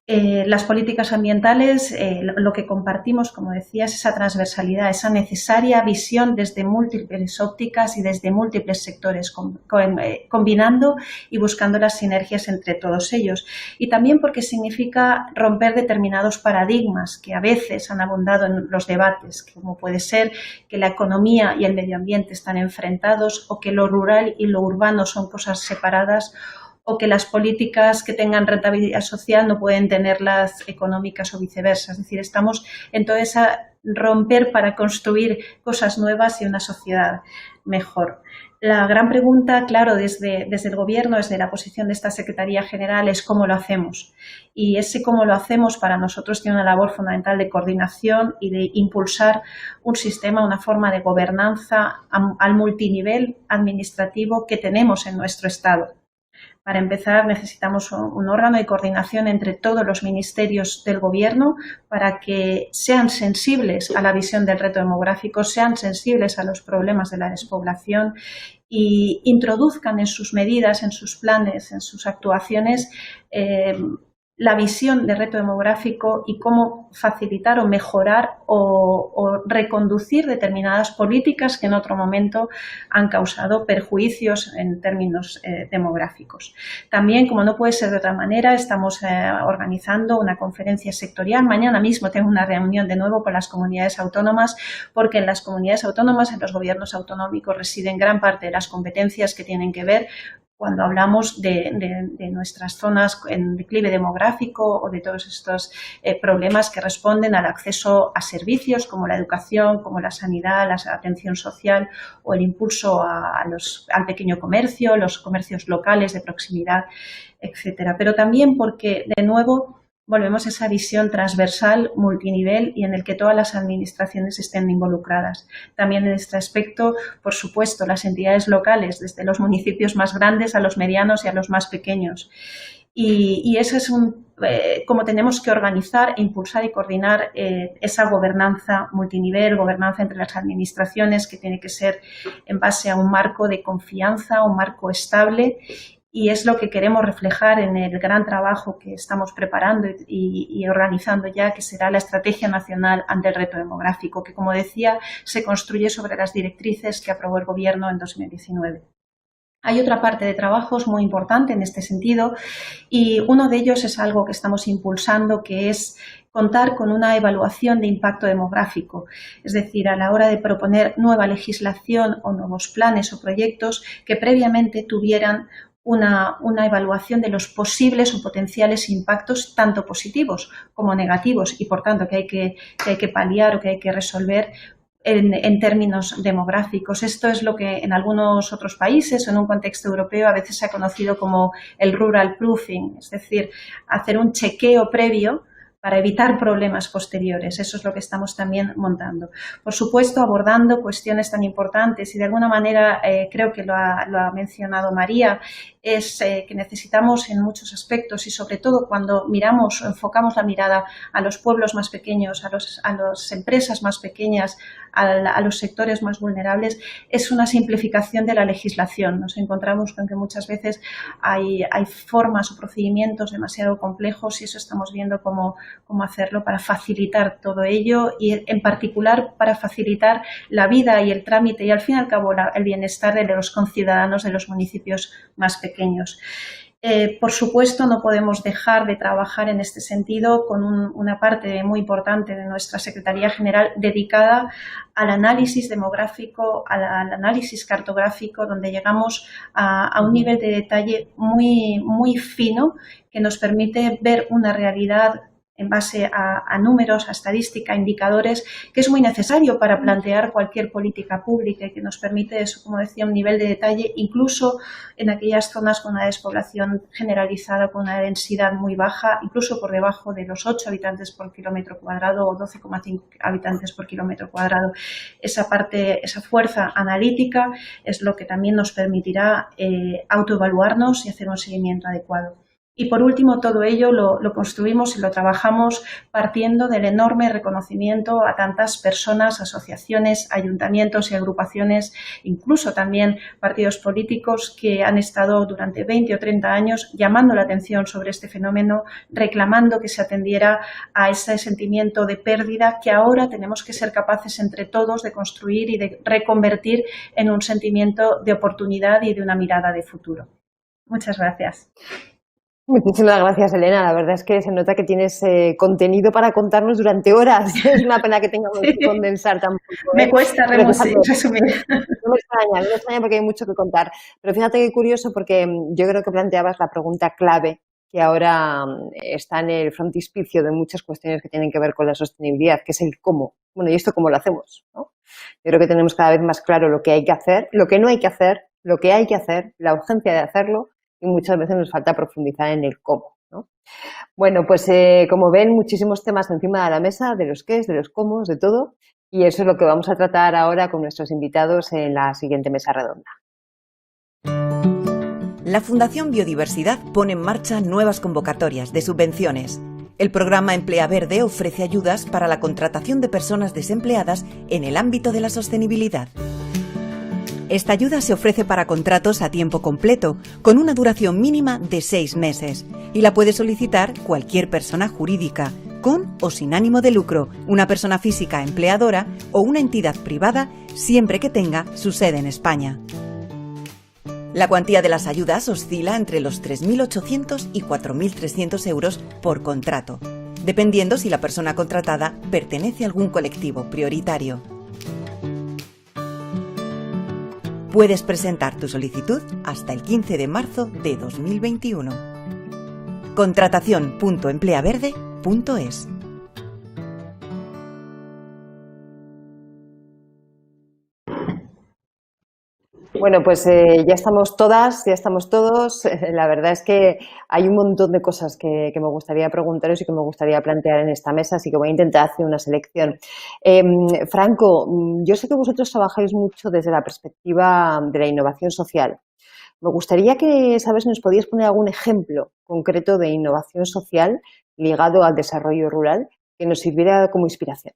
Las políticas ambientales, lo que compartimos, como decía, es esa transversalidad, esa necesaria visión desde múltiples ópticas y desde múltiples sectores, combinando y buscando las sinergias entre todos ellos. Y también porque significa romper determinados paradigmas que a veces han abundado en los debates, como puede ser que la economía y el medio ambiente están enfrentados o que lo rural y lo urbano son cosas separadas, o que las políticas que tengan rentabilidad social no pueden tenerlas económicas o viceversa. Es decir, estamos en toda esa romper para construir cosas nuevas y una sociedad mejor. La gran pregunta, claro, desde el Gobierno, desde la posición de esta Secretaría General, es cómo lo hacemos. Y ese cómo lo hacemos para nosotros tiene una labor fundamental de coordinación y de impulsar un sistema, una forma de gobernanza al multinivel administrativo que tenemos en nuestro Estado. Para empezar, necesitamos un órgano de coordinación entre todos los ministerios del Gobierno para que sean sensibles a la visión del reto demográfico, sean sensibles a los problemas de la despoblación y introduzcan en sus medidas, en sus planes, en sus actuaciones, la visión del reto demográfico y cómo facilitar o mejorar o reconducir determinadas políticas que en otro momento han causado perjuicios en términos demográficos. También, como no puede ser de otra manera, estamos organizando una conferencia sectorial. Mañana mismo tengo una reunión de nuevo con las comunidades autónomas, porque en las comunidades autónomas, en los gobiernos autonómicos, residen gran parte de las competencias que tienen que ver cuando hablamos de nuestras zonas en declive demográfico o de todos estos problemas que responden al acceso a servicios como la educación, como la sanidad, la atención social o el impulso al pequeño comercio, los comercios locales de proximidad, etcétera. Pero también porque, de nuevo, volvemos a esa visión transversal, multinivel y en el que todas las administraciones estén involucradas. También en este aspecto, por supuesto, las entidades locales, desde los municipios más grandes a los medianos y a los más pequeños. Y eso es cómo tenemos que organizar, impulsar y coordinar esa gobernanza multinivel, gobernanza entre las administraciones, que tiene que ser en base a un marco de confianza, un marco estable. Y es lo que queremos reflejar en el gran trabajo que estamos preparando y organizando ya, que será la Estrategia Nacional ante el Reto Demográfico, que, como decía, se construye sobre las directrices que aprobó el Gobierno en 2019. Hay otra parte de trabajos muy importante en este sentido y uno de ellos es algo que estamos impulsando, que es contar con una evaluación de impacto demográfico. Es decir, a la hora de proponer nueva legislación o nuevos planes o proyectos que previamente tuvieran una evaluación de los posibles o potenciales impactos, tanto positivos como negativos, y por tanto que hay que paliar o que hay que resolver en términos demográficos. Esto es lo que en algunos otros países o en un contexto europeo a veces se ha conocido como el rural proofing, es decir, hacer un chequeo previo para evitar problemas posteriores. Eso es lo que estamos también montando. Por supuesto, abordando cuestiones tan importantes y de alguna manera creo que lo ha mencionado María, es que necesitamos en muchos aspectos y sobre todo cuando miramos o enfocamos la mirada a los pueblos más pequeños, a las empresas más pequeñas, a los sectores más vulnerables, es una simplificación de la legislación. Nos encontramos con que muchas veces hay formas o procedimientos demasiado complejos y eso estamos viendo como cómo hacerlo para facilitar todo ello y en particular para facilitar la vida y el trámite y al fin y al cabo el bienestar de los conciudadanos de los municipios más pequeños. Por supuesto, no podemos dejar de trabajar en este sentido con una parte muy importante de nuestra Secretaría General dedicada al análisis demográfico, al análisis cartográfico, donde llegamos a un nivel de detalle muy, muy fino que nos permite ver una realidad en base a números, a estadística, a indicadores, que es muy necesario para plantear cualquier política pública y que nos permite eso, como decía, un nivel de detalle incluso en aquellas zonas con una despoblación generalizada, con una densidad muy baja, incluso por debajo de los 8 habitantes por kilómetro cuadrado o 12,5 habitantes por kilómetro cuadrado. Esa parte, esa fuerza analítica es lo que también nos permitirá autoevaluarnos y hacer un seguimiento adecuado. Y por último, todo ello lo construimos y lo trabajamos partiendo del enorme reconocimiento a tantas personas, asociaciones, ayuntamientos y agrupaciones, incluso también partidos políticos que han estado durante 20 o 30 años llamando la atención sobre este fenómeno, reclamando que se atendiera a ese sentimiento de pérdida que ahora tenemos que ser capaces entre todos de construir y de reconvertir en un sentimiento de oportunidad y de una mirada de futuro. Muchas gracias. Muchísimas gracias, Elena. La verdad es que se nota que tienes contenido para contarnos durante horas. Es una pena que tengamos que condensar tan poco. Me cuesta resumir. No me extraña porque hay mucho que contar. Pero fíjate qué curioso, porque yo creo que planteabas la pregunta clave que ahora está en el frontispicio de muchas cuestiones que tienen que ver con la sostenibilidad, que es el cómo. Bueno, ¿y esto cómo lo hacemos? ¿No? Yo creo que tenemos cada vez más claro lo que hay que hacer, lo que no hay que hacer, lo que hay que hacer, la urgencia de hacerlo, y muchas veces nos falta profundizar en el cómo, ¿no? Bueno, pues como ven, muchísimos temas encima de la mesa, de los qués, de los cómo, de todo, y eso es lo que vamos a tratar ahora con nuestros invitados en la siguiente mesa redonda. La Fundación Biodiversidad pone en marcha nuevas convocatorias de subvenciones. El programa Emplea Verde ofrece ayudas para la contratación de personas desempleadas en el ámbito de la sostenibilidad. Esta ayuda se ofrece para contratos a tiempo completo, con una duración mínima de 6 meses, y la puede solicitar cualquier persona jurídica, con o sin ánimo de lucro, una persona física empleadora o una entidad privada, siempre que tenga su sede en España. La cuantía de las ayudas oscila entre los 3.800 y 4.300 euros por contrato, dependiendo si la persona contratada pertenece a algún colectivo prioritario. Puedes presentar tu solicitud hasta el 15 de marzo de 2021. Contratación.empleaverde.es. Bueno, pues ya estamos todas, ya estamos todos. La verdad es que hay un montón de cosas que me gustaría preguntaros y que me gustaría plantear en esta mesa, así que voy a intentar hacer una selección. Franco, yo sé que vosotros trabajáis mucho desde la perspectiva de la innovación social. Me gustaría que, ¿sabes?, nos podías poner algún ejemplo concreto de innovación social ligado al desarrollo rural que nos sirviera como inspiración.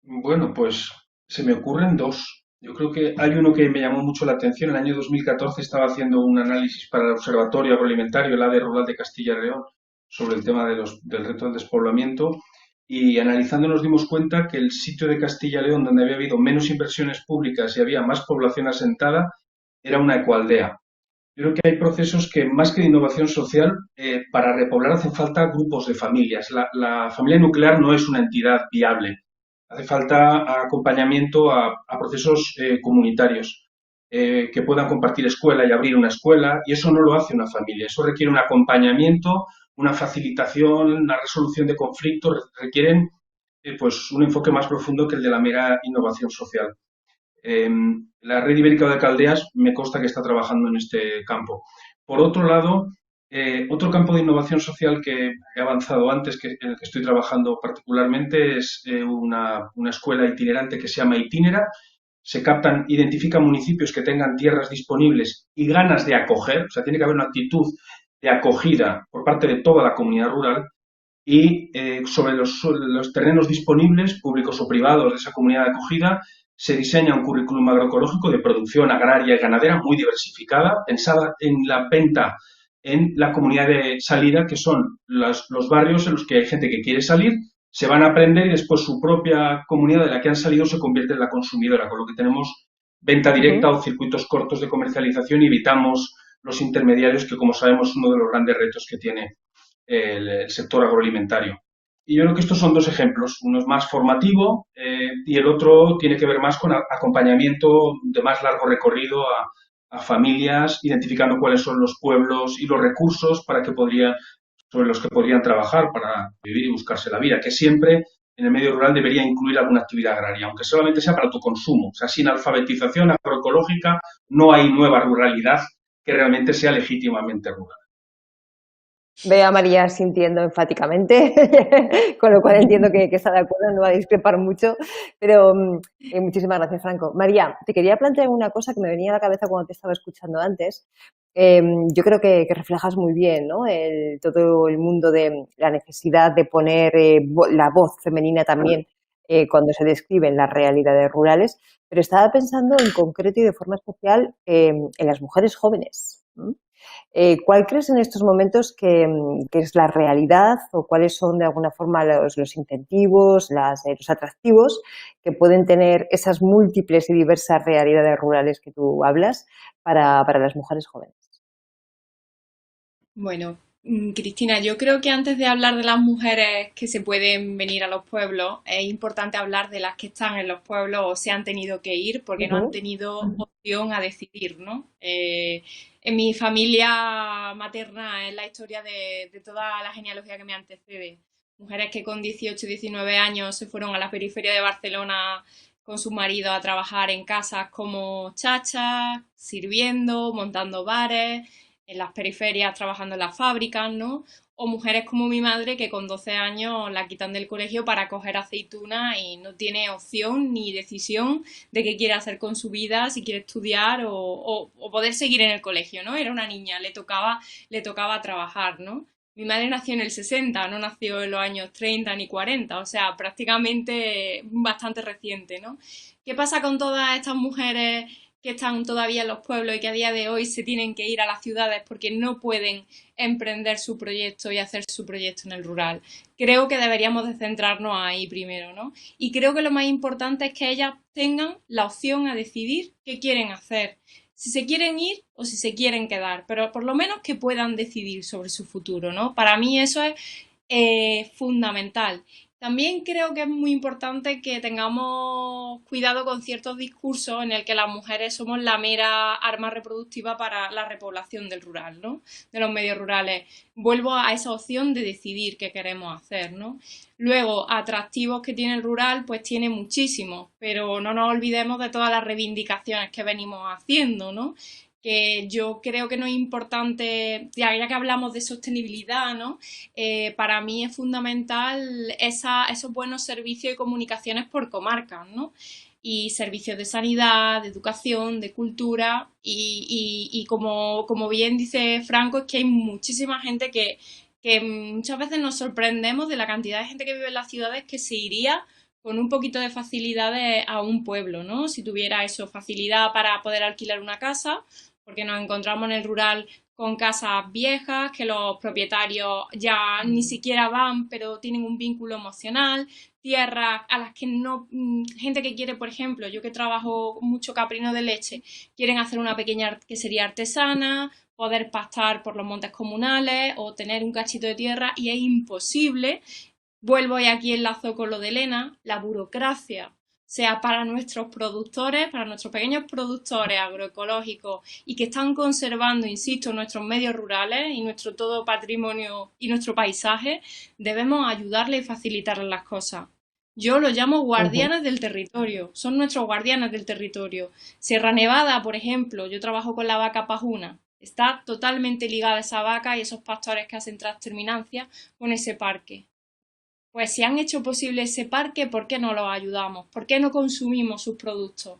Bueno, pues se me ocurren dos. Yo creo que hay uno que me llamó mucho la atención. En el año 2014 estaba haciendo un análisis para el Observatorio Agroalimentario, el ADE Rural de Castilla y León, sobre el tema del reto del despoblamiento, y analizando nos dimos cuenta que el sitio de Castilla y León donde había habido menos inversiones públicas y había más población asentada era una ecoaldea. Yo creo que hay procesos que, más que de innovación social, para repoblar hacen falta grupos de familias. La familia nuclear no es una entidad viable. Hace falta acompañamiento a procesos comunitarios que puedan compartir escuela y abrir una escuela, y eso no lo hace una familia. Eso requiere un acompañamiento, una facilitación, una resolución de conflictos, requieren pues un enfoque más profundo que el de la mera innovación social. La Red Ibérica de Alcaldeas me consta que está trabajando en este campo. Por otro lado, otro campo de innovación social que he avanzado antes, en el que estoy trabajando particularmente, es una escuela itinerante que se llama Itinera. Se identifican municipios que tengan tierras disponibles y ganas de acoger, o sea, tiene que haber una actitud de acogida por parte de toda la comunidad rural, y sobre los terrenos disponibles, públicos o privados, de esa comunidad de acogida, se diseña un currículum agroecológico de producción agraria y ganadera muy diversificada, pensada en la venta en la comunidad de salida, que son los barrios en los que hay gente que quiere salir, se van a aprender y después su propia comunidad de la que han salido se convierte en la consumidora, con lo que tenemos venta directa o circuitos cortos de comercialización y evitamos los intermediarios, que como sabemos es uno de los grandes retos que tiene el sector agroalimentario. Y yo creo que estos son dos ejemplos, uno es más formativo y el otro tiene que ver más con acompañamiento de más largo recorrido a familias, identificando cuáles son los pueblos y los recursos sobre los que podrían trabajar para vivir y buscarse la vida, que siempre en el medio rural debería incluir alguna actividad agraria, aunque solamente sea para autoconsumo. O sea, sin alfabetización agroecológica no hay nueva ruralidad que realmente sea legítimamente rural. Veo a María sintiendo enfáticamente, con lo cual entiendo que está de acuerdo, no va a discrepar mucho, pero muchísimas gracias, Franco. María, te quería plantear una cosa que me venía a la cabeza cuando te estaba escuchando antes. Yo creo que reflejas muy bien, ¿no? Todo el mundo de la necesidad de poner la voz femenina también cuando se describen las realidades rurales, pero estaba pensando en concreto y de forma especial en las mujeres jóvenes. ¿Cuál crees en estos momentos que es la realidad o cuáles son de alguna forma los incentivos, los atractivos que pueden tener esas múltiples y diversas realidades rurales que tú hablas para las mujeres jóvenes? Bueno, Cristina, yo creo que antes de hablar de las mujeres que se pueden venir a los pueblos, es importante hablar de las que están en los pueblos o se han tenido que ir porque no han tenido opción a decidir, ¿no? En mi familia materna es la historia de toda la genealogía que me antecede. Mujeres que con 18, 19 años se fueron a la periferia de Barcelona con su marido a trabajar en casas como chachas, sirviendo, montando bares, en las periferias trabajando en las fábricas, ¿no? O mujeres como mi madre que con 12 años la quitan del colegio para coger aceituna y no tiene opción ni decisión de qué quiere hacer con su vida, si quiere estudiar o poder seguir en el colegio, ¿no? Era una niña, le tocaba trabajar, ¿no? Mi madre nació en el 60, no nació en los años 30 ni 40, o sea, prácticamente bastante reciente, ¿no? ¿Qué pasa con todas estas mujeres que están todavía en los pueblos y que a día de hoy se tienen que ir a las ciudades porque no pueden emprender su proyecto y hacer su proyecto en el rural? Creo que deberíamos de centrarnos ahí primero, ¿no? Y creo que lo más importante es que ellas tengan la opción a decidir qué quieren hacer, si se quieren ir o si se quieren quedar, pero por lo menos que puedan decidir sobre su futuro, ¿no? Para mí eso es fundamental. También creo que es muy importante que tengamos cuidado con ciertos discursos en el que las mujeres somos la mera arma reproductiva para la repoblación del rural, ¿no? De los medios rurales. Vuelvo a esa opción de decidir qué queremos hacer, ¿no? Luego, atractivos que tiene el rural, pues tiene muchísimos, pero no nos olvidemos de todas las reivindicaciones que venimos haciendo, ¿no? Que yo creo que no es importante, ya que hablamos de sostenibilidad, ¿no? Para mí es fundamental esos buenos servicios y comunicaciones por comarcas, ¿no? Y servicios de sanidad, de educación, de cultura y como bien dice Franco, es que hay muchísima gente que muchas veces nos sorprendemos de la cantidad de gente que vive en las ciudades que se iría con un poquito de facilidades a un pueblo, ¿no? Si tuviera eso, facilidad para poder alquilar una casa, porque nos encontramos en el rural con casas viejas, que los propietarios ya ni siquiera van, pero tienen un vínculo emocional, tierras a las que no, gente que quiere, por ejemplo, yo que trabajo mucho caprino de leche, quieren hacer una pequeña quesería artesana, poder pastar por los montes comunales o tener un cachito de tierra y es imposible. Vuelvo y aquí enlazo con lo de Elena, la burocracia, sea para nuestros productores, para nuestros pequeños productores agroecológicos y que están conservando, insisto, nuestros medios rurales y nuestro todo patrimonio y nuestro paisaje, debemos ayudarles y facilitarles las cosas. Yo los llamo guardianes del territorio, son nuestros guardianes del territorio. Sierra Nevada, por ejemplo, yo trabajo con la vaca pajuna, está totalmente ligada esa vaca y esos pastores que hacen transterminancia con ese parque. Pues si han hecho posible ese parque, ¿por qué no los ayudamos? ¿Por qué no consumimos sus productos?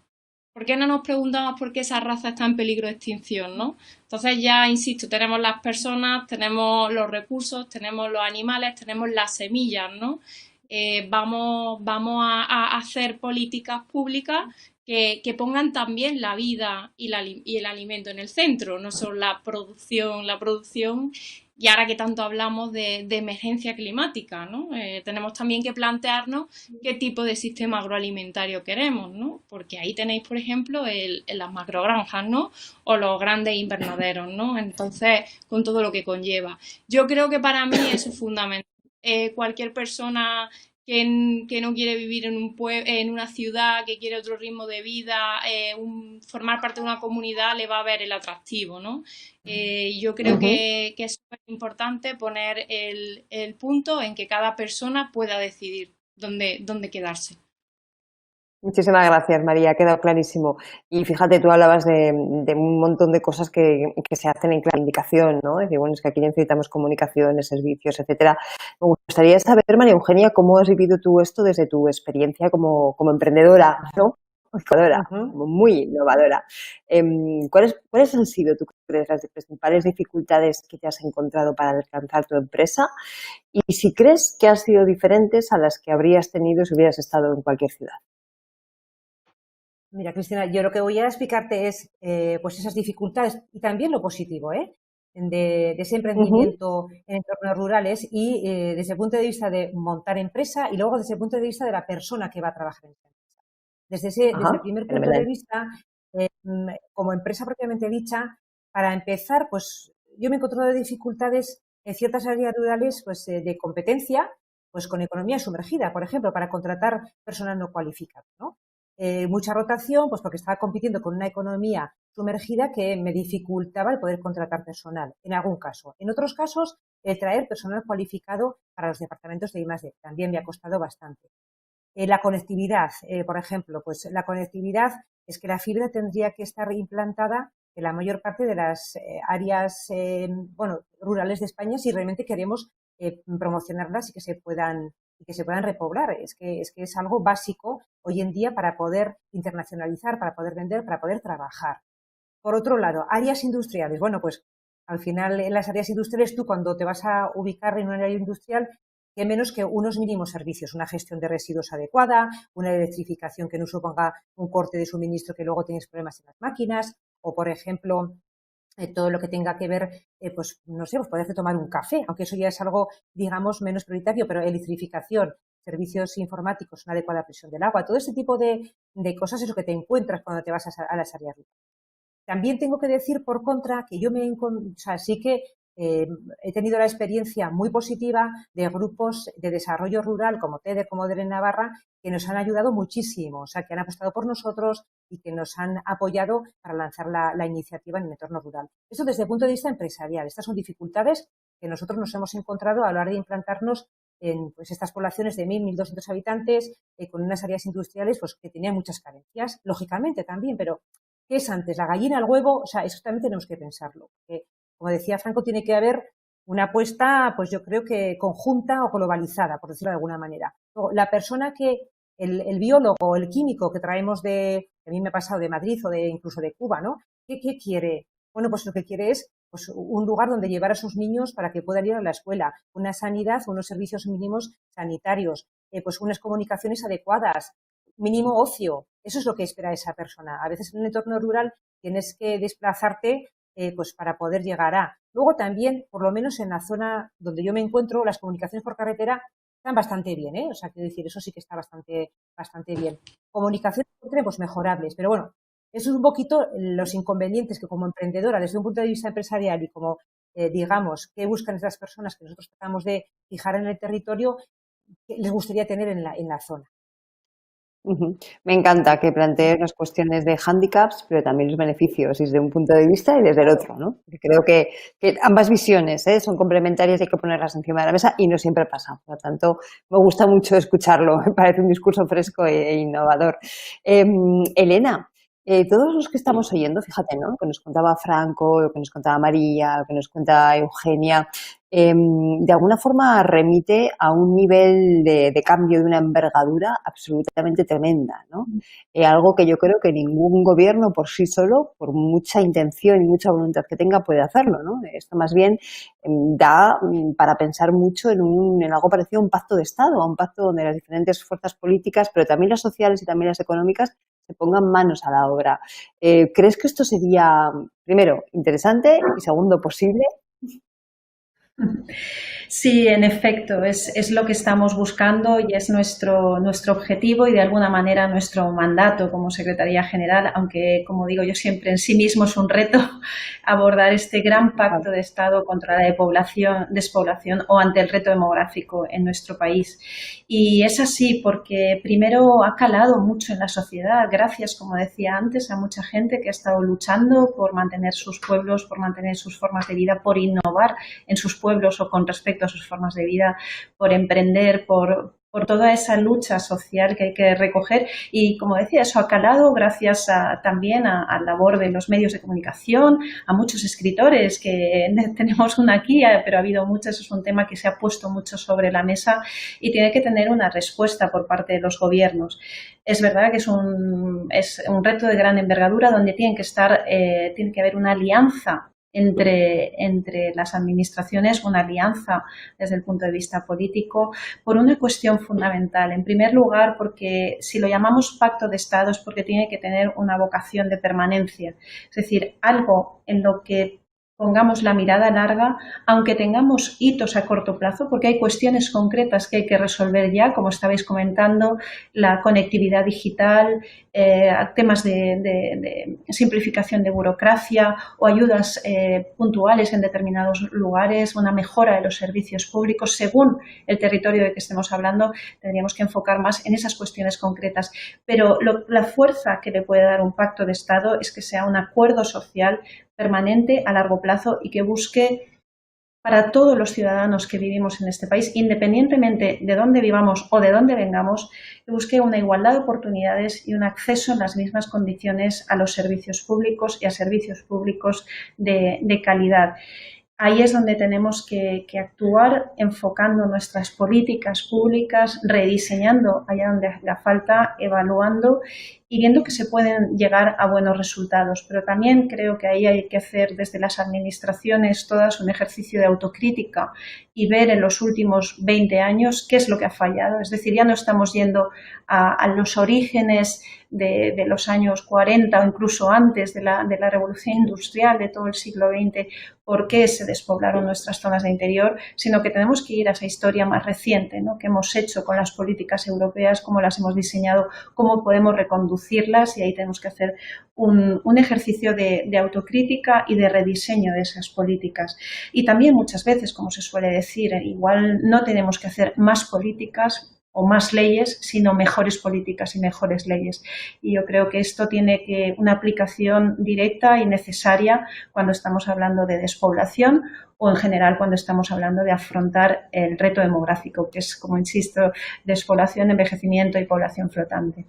¿Por qué no nos preguntamos por qué esa raza está en peligro de extinción, ¿no? Entonces ya, insisto, tenemos las personas, tenemos los recursos, tenemos los animales, tenemos las semillas, ¿no? vamos a hacer políticas públicas que pongan también la vida y el alimento en el centro, no solo la producción, y ahora que tanto hablamos de emergencia climática, ¿no? Tenemos también que plantearnos qué tipo de sistema agroalimentario queremos, ¿no? Porque ahí tenéis, por ejemplo, las macrogranjas, ¿no? O los grandes invernaderos, ¿no? Entonces, con todo lo que conlleva. Yo creo que para mí eso es fundamental. Cualquier persona que no quiere vivir en una ciudad, que quiere otro ritmo de vida, formar parte de una comunidad, le va a ver el atractivo, ¿no? Yo creo que es súper importante poner el punto en que cada persona pueda decidir dónde quedarse. Muchísimas gracias, María, ha quedado clarísimo. Y fíjate, tú hablabas de un montón de cosas que se hacen en clara indicación, ¿no? Es decir, bueno, es que aquí necesitamos comunicaciones, servicios, etcétera. Me gustaría saber, María Eugenia, cómo has vivido tú esto desde tu experiencia como emprendedora, ¿no? Muy innovadora. ¿Cuáles han sido, tú crees, las principales dificultades que te has encontrado para alcanzar tu empresa? Y si crees que han sido diferentes a las que habrías tenido si hubieras estado en cualquier ciudad. Mira, Cristina, yo lo que voy a explicarte es pues esas dificultades y también lo positivo, de ese emprendimiento en entornos rurales y desde el punto de vista de montar empresa y luego desde el punto de vista de la persona que va a trabajar en esa empresa. Desde el primer punto de vista, como empresa propiamente dicha, para empezar, pues yo me he encontrado dificultades en ciertas áreas rurales pues de competencia, pues con economía sumergida, por ejemplo, para contratar personal no cualificado, ¿no? Mucha rotación, pues porque estaba compitiendo con una economía sumergida que me dificultaba el poder contratar personal, en algún caso. En otros casos, el traer personal cualificado para los departamentos de I+D también me ha costado bastante. La conectividad, por ejemplo, pues la conectividad es que la fibra tendría que estar implantada en la mayor parte de las áreas rurales de España si realmente queremos promocionarlas y que se puedan repoblar. Es que es algo básico hoy en día para poder internacionalizar, para poder vender, para poder trabajar. Por otro lado, áreas industriales. Bueno, pues al final en las áreas industriales tú cuando te vas a ubicar en un área industrial, qué menos que unos mínimos servicios, una gestión de residuos adecuada, una electrificación que no suponga un corte de suministro que luego tienes problemas en las máquinas, o por ejemplo, todo lo que tenga que ver, pues no sé, pues poderte tomar un café, aunque eso ya es algo, digamos, menos prioritario, pero electrificación, servicios informáticos, una adecuada presión del agua, todo ese tipo de cosas es lo que te encuentras cuando te vas a las áreas rurales. También tengo que decir, por contra, que yo sí que he tenido la experiencia muy positiva de grupos de desarrollo rural como TEDER, como DER en Navarra, que nos han ayudado muchísimo, o sea, que han apostado por nosotros y que nos han apoyado para lanzar la iniciativa en el entorno rural. Eso desde el punto de vista empresarial. Estas son dificultades que nosotros nos hemos encontrado a la hora de implantarnos en pues, estas poblaciones de 1.000, 1.200 habitantes, con unas áreas industriales pues, que tenían muchas carencias, lógicamente también, pero ¿qué es antes, la gallina, el huevo? O sea, eso también tenemos que pensarlo. Porque, como decía Franco, tiene que haber una apuesta, pues yo creo que conjunta o globalizada, por decirlo de alguna manera. Luego, la persona el biólogo o el químico que traemos a mí me ha pasado de Madrid o incluso de Cuba, ¿no? ¿Qué quiere? Bueno, pues lo que quiere es pues, un lugar donde llevar a sus niños para que puedan ir a la escuela, una sanidad, unos servicios mínimos sanitarios, pues unas comunicaciones adecuadas, mínimo ocio. Eso es lo que espera esa persona. A veces en un entorno rural tienes que desplazarte pues para poder llegar a. Luego también, por lo menos en la zona donde yo me encuentro, las comunicaciones por carretera están bastante bien, O sea, quiero decir, eso sí que está bastante bien. Comunicaciones pues mejorables, pero bueno, eso es un poquito los inconvenientes que como emprendedora, desde un punto de vista empresarial y como, digamos, qué buscan esas personas que nosotros tratamos de fijar en el territorio, que les gustaría tener en la zona. Me encanta que plantees las cuestiones de hándicaps, pero también los beneficios desde un punto de vista y desde el otro, ¿no? Creo que ambas visiones son complementarias y hay que ponerlas encima de la mesa y no siempre pasa. Por lo tanto, me gusta mucho escucharlo. Me parece un discurso fresco e innovador. Elena, todos los que estamos oyendo, fíjate, ¿no? Lo que nos contaba Franco, lo que nos contaba María, lo que nos cuenta Eugenia, de alguna forma remite a un nivel de cambio de una envergadura absolutamente tremenda, ¿no? Algo que yo creo que ningún gobierno por sí solo, por mucha intención y mucha voluntad que tenga, puede hacerlo, ¿no? Esto más bien da para pensar mucho en algo parecido a un pacto de Estado, a un pacto donde las diferentes fuerzas políticas, pero también las sociales y también las económicas, se pongan manos a la obra. ¿Crees que esto sería, primero, interesante y segundo, posible? Sí, en efecto, es lo que estamos buscando y es nuestro objetivo y de alguna manera nuestro mandato como Secretaría General, aunque, como digo yo siempre, en sí mismo es un reto abordar este gran pacto de Estado contra la despoblación o ante el reto demográfico en nuestro país. Y es así porque primero ha calado mucho en la sociedad, gracias, como decía antes, a mucha gente que ha estado luchando por mantener sus pueblos, por mantener sus formas de vida, por innovar en sus pueblos o con respecto a sus formas de vida, por emprender, por toda esa lucha social que hay que recoger y, como decía, eso ha calado gracias también a la labor de los medios de comunicación, a muchos escritores, que tenemos una aquí, pero ha habido muchos, es un tema que se ha puesto mucho sobre la mesa y tiene que tener una respuesta por parte de los gobiernos. Es verdad que es un reto de gran envergadura donde tiene que haber una alianza entre las administraciones, una alianza desde el punto de vista político, por una cuestión fundamental. En primer lugar, porque si lo llamamos pacto de Estado es porque tiene que tener una vocación de permanencia, es decir, algo en lo que pongamos la mirada larga, aunque tengamos hitos a corto plazo, porque hay cuestiones concretas que hay que resolver ya, como estabais comentando, la conectividad digital, temas de simplificación de burocracia o ayudas puntuales en determinados lugares, una mejora de los servicios públicos. Según el territorio de que estemos hablando, tendríamos que enfocar más en esas cuestiones concretas. Pero la fuerza que le puede dar un pacto de Estado es que sea un acuerdo social permanente a largo plazo y que busque para todos los ciudadanos que vivimos en este país, independientemente de dónde vivamos o de dónde vengamos, que busque una igualdad de oportunidades y un acceso en las mismas condiciones a los servicios públicos y a servicios públicos de calidad. Ahí es donde tenemos que actuar enfocando nuestras políticas públicas, rediseñando allá donde haga falta, evaluando y viendo que se pueden llegar a buenos resultados. Pero también creo que ahí hay que hacer desde las administraciones todas un ejercicio de autocrítica y ver en los últimos 20 años qué es lo que ha fallado. Es decir, ya no estamos yendo a los orígenes de los años 40 o incluso antes de la revolución industrial de todo el siglo XX, por qué se despoblaron nuestras zonas de interior, sino que tenemos que ir a esa historia más reciente, ¿no?, que hemos hecho con las políticas europeas, cómo las hemos diseñado, cómo podemos reconducirlas, y ahí tenemos que hacer un ejercicio de autocrítica y de rediseño de esas políticas. Y también muchas veces, como se suele decir, igual no tenemos que hacer más políticas o más leyes, sino mejores políticas y mejores leyes. Y yo creo que esto tiene una aplicación directa y necesaria cuando estamos hablando de despoblación o en general cuando estamos hablando de afrontar el reto demográfico, que es, como insisto, despoblación, envejecimiento y población flotante.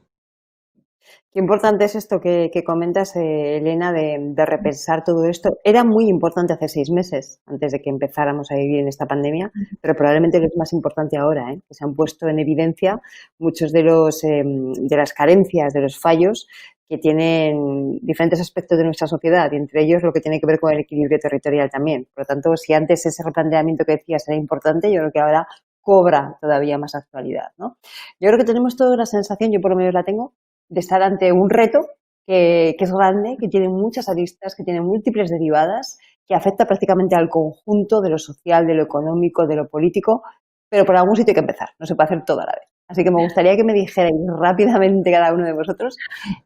Qué importante es esto que comentas, Elena, de repensar todo esto. Era muy importante hace 6 meses, antes de que empezáramos a vivir en esta pandemia, pero probablemente es más importante ahora, que se han puesto en evidencia muchos de las carencias, de los fallos que tienen diferentes aspectos de nuestra sociedad, y entre ellos lo que tiene que ver con el equilibrio territorial también. Por lo tanto, si antes ese replanteamiento que decías era importante, yo creo que ahora cobra todavía más actualidad, ¿no? Yo creo que tenemos toda la sensación, yo por lo menos la tengo, de estar ante un reto que es grande, que tiene muchas aristas, que tiene múltiples derivadas, que afecta prácticamente al conjunto de lo social, de lo económico, de lo político, pero por algún sitio hay que empezar, no se puede hacer todo a la vez. Así que me gustaría que me dijerais rápidamente cada uno de vosotros,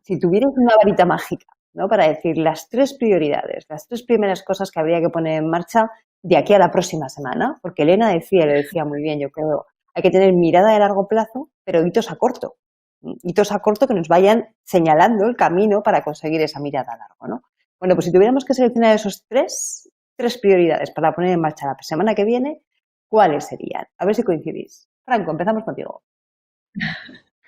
si tuvierais una varita mágica, ¿no?, para decir las 3 prioridades, las 3 primeras cosas que habría que poner en marcha de aquí a la próxima semana, porque Elena lo decía muy bien, yo creo, hay que tener mirada de largo plazo, pero hitos a corto que nos vayan señalando el camino para conseguir esa mirada a largo, ¿no? Bueno, pues si tuviéramos que seleccionar esos tres prioridades para poner en marcha la semana que viene, ¿cuáles serían? A ver si coincidís. Franco, empezamos contigo.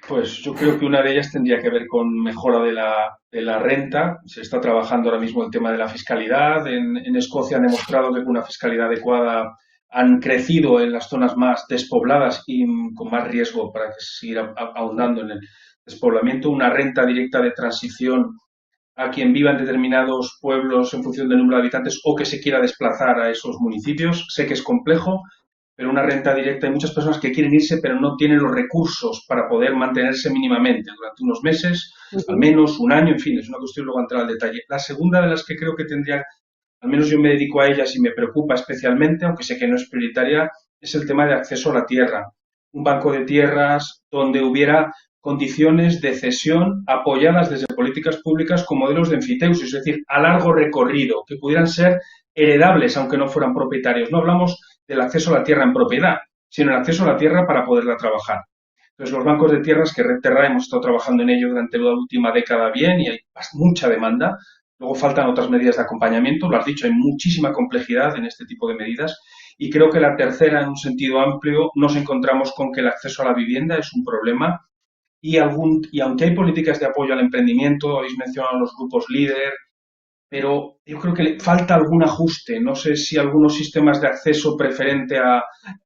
Pues yo creo que una de ellas tendría que ver con mejora de la renta. Se está trabajando ahora mismo el tema de la fiscalidad. En Escocia han demostrado que con una fiscalidad adecuada han crecido en las zonas más despobladas y con más riesgo para que se siga ahondando en el despoblamiento, una renta directa de transición a quien viva en determinados pueblos en función del número de habitantes o que se quiera desplazar a esos municipios. Sé que es complejo, pero una renta directa, hay muchas personas que quieren irse pero no tienen los recursos para poder mantenerse mínimamente durante unos meses, al menos un año, en fin, es una cuestión, luego entrar al detalle. La segunda de las que creo que tendría, al menos yo me dedico a ellas y me preocupa especialmente, aunque sé que no es prioritaria, es el tema de acceso a la tierra. Un banco de tierras donde hubiera condiciones de cesión apoyadas desde políticas públicas con modelos de enfiteusis, es decir, a largo recorrido, que pudieran ser heredables aunque no fueran propietarios. No hablamos del acceso a la tierra en propiedad, sino el acceso a la tierra para poderla trabajar. Entonces, los bancos de tierras, que Red Terra hemos estado trabajando en ello durante la última década bien y hay mucha demanda. Luego faltan otras medidas de acompañamiento, lo has dicho, hay muchísima complejidad en este tipo de medidas. Y creo que la tercera, en un sentido amplio, nos encontramos con que el acceso a la vivienda es un problema y aunque hay políticas de apoyo al emprendimiento, habéis mencionado los grupos líder, pero yo creo que le falta algún ajuste. No sé si algunos sistemas de acceso preferente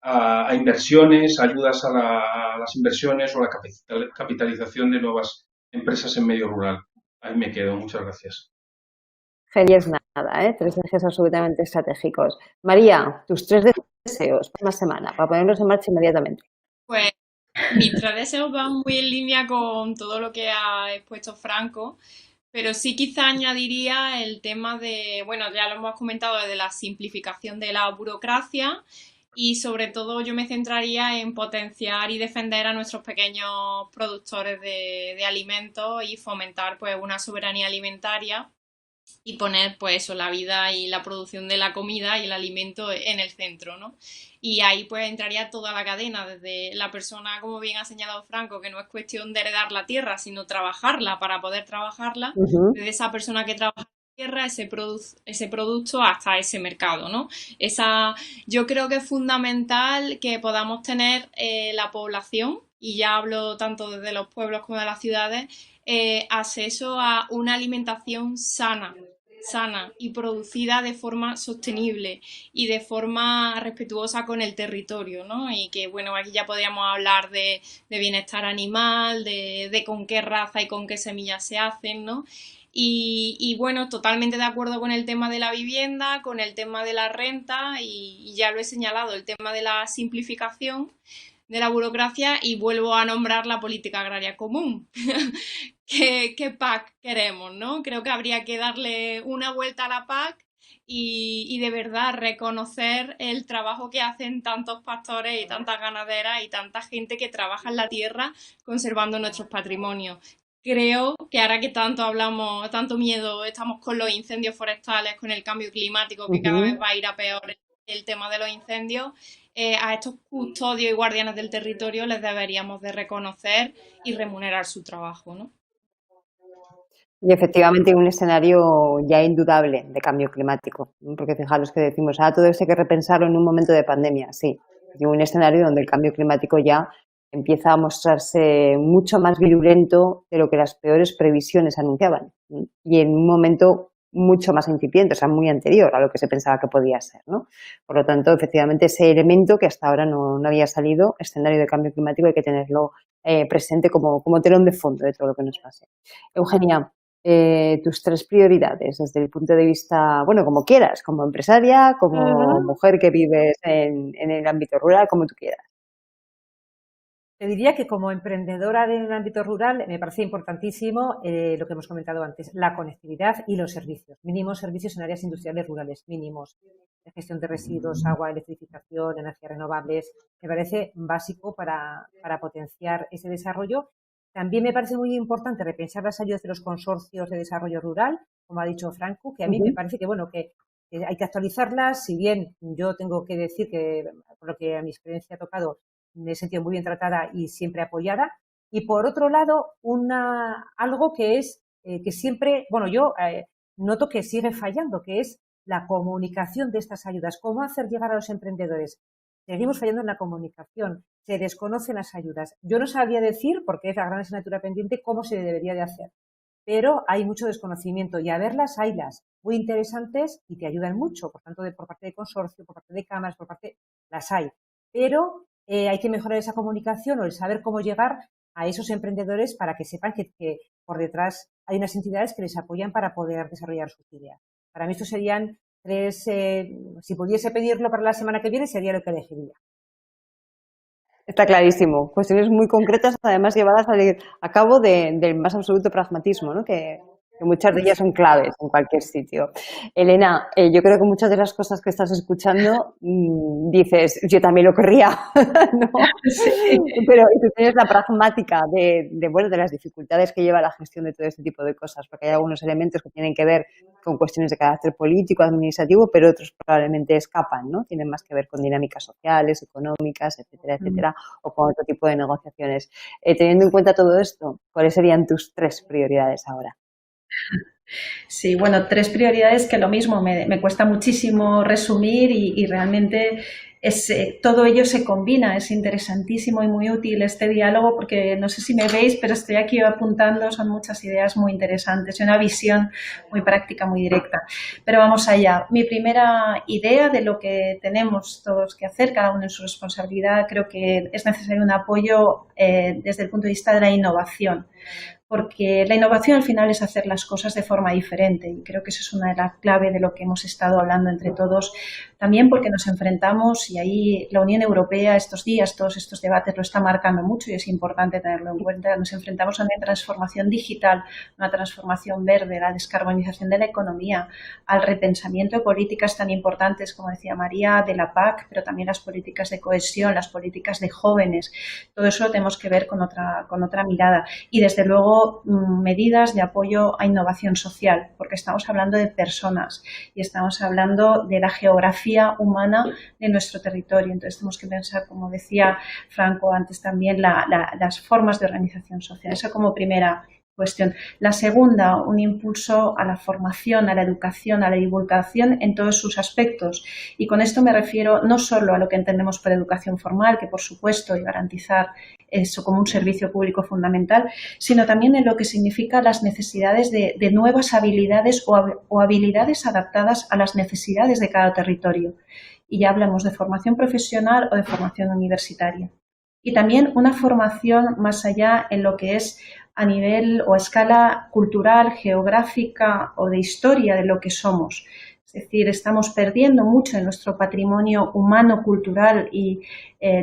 a inversiones, ayudas a las inversiones o la capitalización de nuevas empresas en medio rural. Ahí me quedo. Muchas gracias. Genial, nada, ¿eh? 3 ejes absolutamente estratégicos. María, tus 3 deseos para la semana, para ponerlos en marcha inmediatamente. Pues mis 3 deseos van muy en línea con todo lo que ha expuesto Franco, pero sí quizá añadiría el tema de, bueno, ya lo hemos comentado, de la simplificación de la burocracia y sobre todo yo me centraría en potenciar y defender a nuestros pequeños productores de alimentos y fomentar pues una soberanía alimentaria y poner pues eso, la vida y la producción de la comida y el alimento en el centro, ¿no? Y ahí pues entraría toda la cadena, desde la persona, como bien ha señalado Franco, que no es cuestión de heredar la tierra, sino trabajarla para poder trabajarla, desde esa persona que trabaja la tierra, ese producto hasta ese mercado, ¿no? Yo creo que es fundamental que podamos tener la población, y ya hablo tanto desde los pueblos como de las ciudades, acceso a una alimentación sana y producida de forma sostenible y de forma respetuosa con el territorio, ¿no? Y que, bueno, aquí ya podríamos hablar de bienestar animal, de con qué raza y con qué semillas se hacen, ¿no? Y bueno, totalmente de acuerdo con el tema de la vivienda, con el tema de la renta y ya lo he señalado, el tema de la simplificación de la burocracia y vuelvo a nombrar la política agraria común. ¿Qué PAC queremos, no? Creo que habría que darle una vuelta a la PAC y de verdad reconocer el trabajo que hacen tantos pastores y tantas ganaderas y tanta gente que trabaja en la tierra conservando nuestros patrimonios. Creo que ahora que tanto hablamos, tanto miedo estamos con los incendios forestales, con el cambio climático, que cada vez va a ir a peor el tema de los incendios, a estos custodios y guardianes del territorio les deberíamos de reconocer y remunerar su trabajo, ¿no? Y efectivamente un escenario ya indudable de cambio climático, porque fijaros que decimos, todo esto hay que repensarlo en un momento de pandemia, sí, un escenario donde el cambio climático ya empieza a mostrarse mucho más virulento de lo que las peores previsiones anunciaban y en un momento mucho más incipiente, o sea, muy anterior a lo que se pensaba que podía ser, ¿no? Por lo tanto, efectivamente, ese elemento que hasta ahora no había salido, escenario de cambio climático, hay que tenerlo presente como telón de fondo de todo lo que nos pase. Eugenia, tus 3 prioridades desde el punto de vista, bueno, como quieras, como empresaria, como mujer que vives en el ámbito rural, como tú quieras. Te diría que como emprendedora del ámbito rural me parece importantísimo lo que hemos comentado antes, la conectividad y los servicios, mínimos servicios en áreas industriales rurales, mínimos de gestión de residuos, agua, electrificación, energías renovables. Me parece básico para potenciar ese desarrollo. También me parece muy importante repensar las ayudas de los consorcios de desarrollo rural, como ha dicho Franco, que a mí me parece que, bueno, que hay que actualizarlas, si bien yo tengo que decir que, por lo que a mi experiencia ha tocado, me he sentido muy bien tratada y siempre apoyada. Y por otro lado, algo que es que siempre, bueno, yo noto que sigue fallando, que es la comunicación de estas ayudas. ¿Cómo hacer llegar a los emprendedores? Seguimos fallando en la comunicación, se desconocen las ayudas. Yo no sabría decir, porque es la gran asignatura pendiente, cómo se debería de hacer. Pero hay mucho desconocimiento y a verlas haylas muy interesantes y te ayudan mucho, por tanto, por parte de consorcio, por parte de cámaras, por parte las hay. Pero hay que mejorar esa comunicación o el saber cómo llegar a esos emprendedores para que sepan que por detrás hay unas entidades que les apoyan para poder desarrollar sus ideas. Para mí estos serían 3, si pudiese pedirlo para la semana que viene, sería lo que elegiría. Está clarísimo. Cuestiones muy concretas, además llevadas a cabo del más absoluto pragmatismo, ¿no? Que muchas de ellas son claves en cualquier sitio. Elena, yo creo que muchas de las cosas que estás escuchando dices, yo también lo querría, ¿no? Sí. Pero tú tienes la pragmática de las dificultades que lleva la gestión de todo este tipo de cosas, porque hay algunos elementos que tienen que ver con cuestiones de carácter político, administrativo, pero otros probablemente escapan, ¿no? Tienen más que ver con dinámicas sociales, económicas, etcétera, etcétera, o con otro tipo de negociaciones. Teniendo en cuenta todo esto, ¿cuáles serían tus 3 prioridades ahora? Sí, bueno, 3 prioridades que lo mismo me cuesta muchísimo resumir y realmente todo ello se combina. Es interesantísimo y muy útil este diálogo porque no sé si me veis, pero estoy aquí apuntando, son muchas ideas muy interesantes y una visión muy práctica, muy directa. Pero vamos allá. Mi primera idea de lo que tenemos todos que hacer, cada uno en su responsabilidad, creo que es necesario un apoyo desde el punto de vista de la innovación. Porque la innovación al final es hacer las cosas de forma diferente y creo que esa es una de las claves de lo que hemos estado hablando entre todos, también porque nos enfrentamos y ahí la Unión Europea estos días, todos estos debates lo está marcando mucho y es importante tenerlo en cuenta, nos enfrentamos a una transformación digital, una transformación verde, la descarbonización de la economía, al repensamiento de políticas tan importantes como decía María, de la PAC, pero también las políticas de cohesión, las políticas de jóvenes, todo eso lo tenemos que ver con otra mirada y desde luego medidas de apoyo a innovación social, porque estamos hablando de personas y estamos hablando de la geografía humana de nuestro territorio. Entonces tenemos que pensar, como decía Franco antes también, las formas de organización social. Esa como primera cuestión. La segunda, un impulso a la formación, a la educación, a la divulgación en todos sus aspectos. Y con esto me refiero no solo a lo que entendemos por educación formal, que por supuesto y garantizar eso como un servicio público fundamental, sino también en lo que significa las necesidades de nuevas habilidades o habilidades adaptadas a las necesidades de cada territorio. Y ya hablamos de formación profesional o de formación universitaria. Y también una formación más allá en lo que es a nivel o a escala cultural, geográfica o de historia de lo que somos. Es decir, estamos perdiendo mucho en nuestro patrimonio humano, cultural y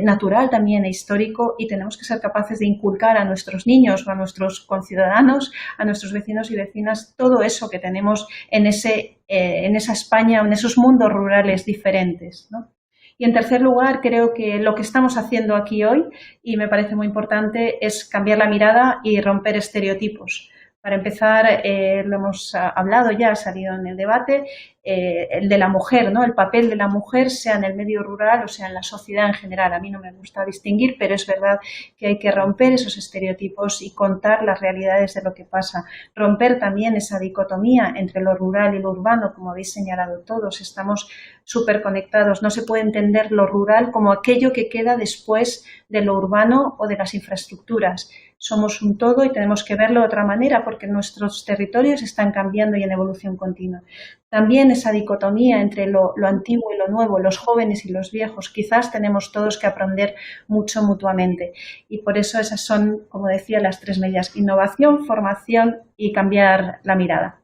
natural también e histórico y tenemos que ser capaces de inculcar a nuestros niños o a nuestros conciudadanos, a nuestros vecinos y vecinas, todo eso que tenemos en esa España, en esos mundos rurales diferentes, ¿no? Y en tercer lugar, creo que lo que estamos haciendo aquí hoy, y me parece muy importante, es cambiar la mirada y romper estereotipos. Para empezar, lo hemos hablado ya, ha salido en el debate, el de la mujer, ¿no? El papel de la mujer, sea en el medio rural o sea en la sociedad en general. A mí no me gusta distinguir, pero es verdad que hay que romper esos estereotipos y contar las realidades de lo que pasa. Romper también esa dicotomía entre lo rural y lo urbano, como habéis señalado todos. Estamos súper conectados. No se puede entender lo rural como aquello que queda después de lo urbano o de las infraestructuras. Somos un todo y tenemos que verlo de otra manera porque nuestros territorios están cambiando y en evolución continua. También esa dicotomía entre lo antiguo y lo nuevo, los jóvenes y los viejos, quizás tenemos todos que aprender mucho mutuamente. Y por eso esas son, como decía, las 3 medidas: innovación, formación y cambiar la mirada.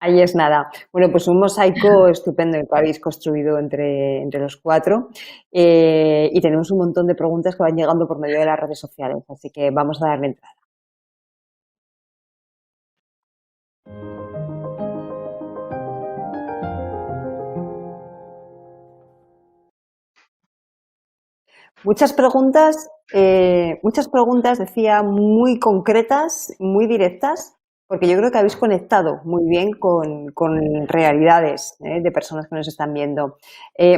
Ahí es nada. Bueno, pues un mosaico estupendo que habéis construido entre los 4 y tenemos un montón de preguntas que van llegando por medio de las redes sociales, así que vamos a darle entrada. Muchas preguntas, decía, muy concretas, muy directas, porque yo creo que habéis conectado muy bien con realidades de personas que nos están viendo.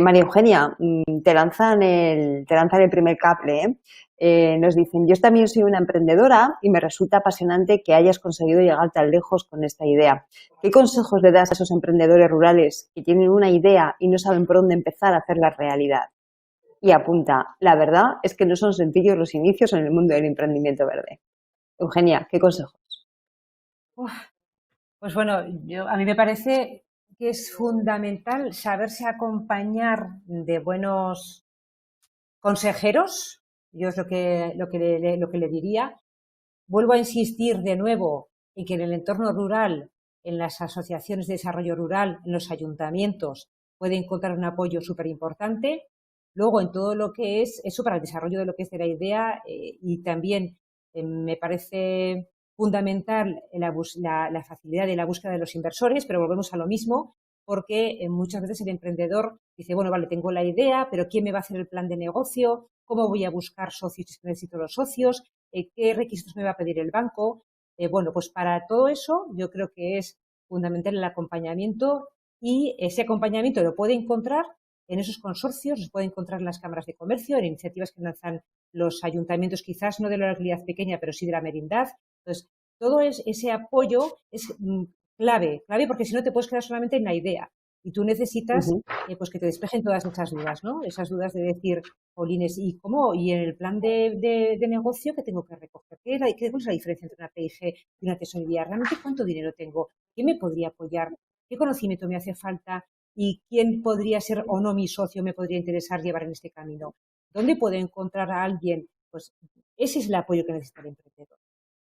María Eugenia, te lanzan el primer cable. Nos dicen, yo también soy una emprendedora y me resulta apasionante que hayas conseguido llegar tan lejos con esta idea. ¿Qué consejos le das a esos emprendedores rurales que tienen una idea y no saben por dónde empezar a hacerla realidad? Y apunta, la verdad es que no son sencillos los inicios en el mundo del emprendimiento verde. Eugenia, ¿qué consejos? Pues bueno, a mí me parece que es fundamental saberse acompañar de buenos consejeros. Yo es lo que le diría. Vuelvo a insistir de nuevo en que en el entorno rural, en las asociaciones de desarrollo rural, en los ayuntamientos, puede encontrar un apoyo súper importante. Luego, en todo lo que es eso para el desarrollo de lo que es de la idea, y también me parece fundamental la facilidad de la búsqueda de los inversores, pero volvemos a lo mismo, porque muchas veces el emprendedor dice, bueno, vale, tengo la idea, pero ¿quién me va a hacer el plan de negocio? ¿Cómo voy a buscar socios si necesito los socios? ¿Qué requisitos me va a pedir el banco? Bueno, pues para todo eso yo creo que es fundamental el acompañamiento, y ese acompañamiento lo puede encontrar en esos consorcios, los puede encontrar en las cámaras de comercio, en iniciativas que lanzan los ayuntamientos, quizás no de la localidad pequeña, pero sí de la merindad. Entonces, todo ese apoyo es clave, porque si no te puedes quedar solamente en la idea. Y tú necesitas pues que te despejen todas esas dudas, ¿no? Esas dudas de decir, Polines, ¿y cómo? ¿Y en el plan de negocio qué tengo que recoger? ¿Cuál es la diferencia entre una PIG y una tesorería? ¿Realmente cuánto dinero tengo? ¿Quién me podría apoyar? ¿Qué conocimiento me hace falta? ¿Y quién podría ser o no mi socio me podría interesar llevar en este camino? ¿Dónde puedo encontrar a alguien? Pues ese es el apoyo que necesita el emprendedor.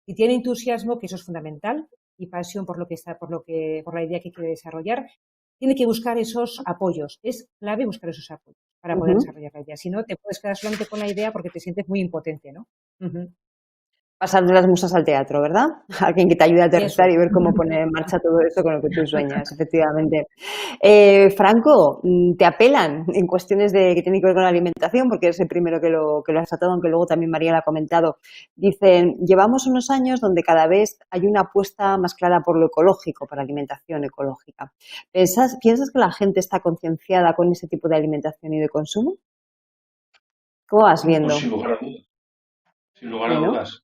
Si tiene entusiasmo, que eso es fundamental, y pasión por la idea que quiere desarrollar, tiene que buscar esos apoyos. Es clave buscar esos apoyos para poder desarrollar la idea. Si no, te puedes quedar solamente con la idea porque te sientes muy impotente, ¿no? Pasar de las musas al teatro, ¿verdad? Alguien que te ayude a aterrizar y ver cómo poner en marcha todo eso con lo que tú sueñas, efectivamente. Franco, ¿te apelan en cuestiones que tienen que ver con la alimentación? Porque es el primero que lo has tratado, aunque luego también María lo ha comentado. Dicen, llevamos unos años donde cada vez hay una apuesta más clara por lo ecológico, por la alimentación ecológica. ¿Piensas que la gente está concienciada con ese tipo de alimentación y de consumo? ¿Cómo vas viendo? Pues sin lugar a dudas. Sin lugar a dudas.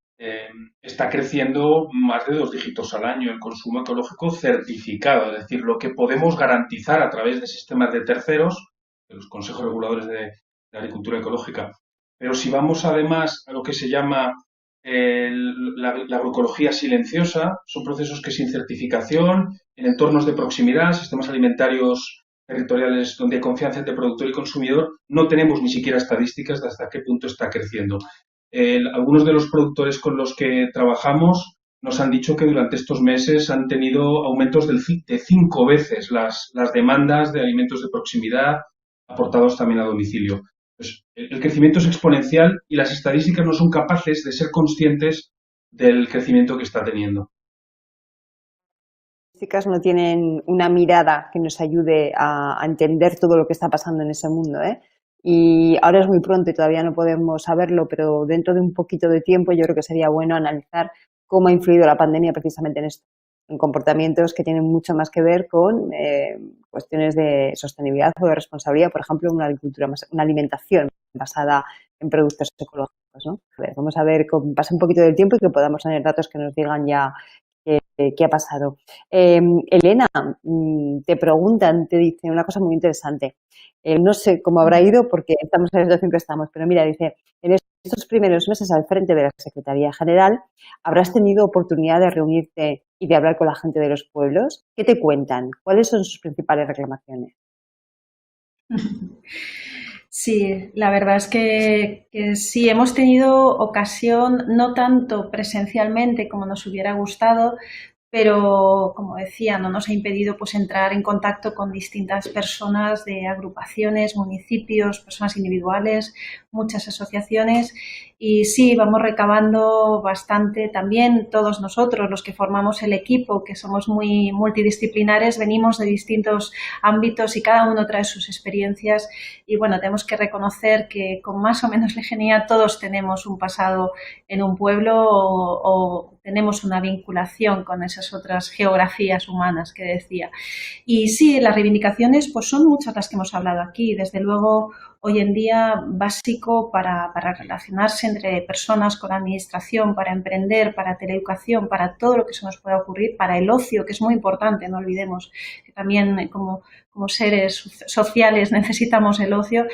Está creciendo más de 2 dígitos al año el consumo ecológico certificado, es decir, lo que podemos garantizar a través de sistemas de terceros, de los consejos reguladores de agricultura ecológica. Pero si vamos además a lo que se llama la agroecología silenciosa, son procesos que sin certificación, en entornos de proximidad, sistemas alimentarios territoriales donde hay confianza entre productor y consumidor, no tenemos ni siquiera estadísticas de hasta qué punto está creciendo. Algunos de los productores con los que trabajamos nos han dicho que durante estos meses han tenido aumentos de 5 veces las demandas de alimentos de proximidad aportados también a domicilio. Pues, el crecimiento es exponencial y las estadísticas no son capaces de ser conscientes del crecimiento que está teniendo. Las estadísticas no tienen una mirada que nos ayude a entender todo lo que está pasando en ese mundo, ¿eh? Y ahora es muy pronto y todavía no podemos saberlo, pero dentro de un poquito de tiempo yo creo que sería bueno analizar cómo ha influido la pandemia precisamente en esto, en comportamientos que tienen mucho más que ver con cuestiones de sostenibilidad o de responsabilidad, por ejemplo, una alimentación basada en productos ecológicos, ¿no? Vamos a ver cómo pasa un poquito del tiempo y que podamos tener datos que nos digan ya qué ha pasado. Elena, te preguntan, te dicen una cosa muy interesante. No sé cómo habrá ido porque estamos en la situación que estamos, pero mira, dice, en estos primeros meses al frente de la Secretaría General, ¿habrás tenido oportunidad de reunirte y de hablar con la gente de los pueblos? ¿Qué te cuentan? ¿Cuáles son sus principales reclamaciones? Sí, la verdad es que sí, hemos tenido ocasión, no tanto presencialmente como nos hubiera gustado, pero como decía, no nos ha impedido pues entrar en contacto con distintas personas de agrupaciones, municipios, personas individuales, muchas asociaciones, y sí, vamos recabando bastante también. Todos nosotros, los que formamos el equipo, que somos muy multidisciplinares, venimos de distintos ámbitos y cada uno trae sus experiencias, y bueno, tenemos que reconocer que con más o menos lejanía todos tenemos un pasado en un pueblo o tenemos una vinculación con esas otras geografías humanas que decía. Y sí, las reivindicaciones pues son muchas las que hemos hablado aquí. Desde luego, hoy en día, básico para relacionarse entre personas con la administración, para emprender, para teleeducación, para todo lo que se nos pueda ocurrir, para el ocio, que es muy importante, no olvidemos que también como seres sociales necesitamos el ocio,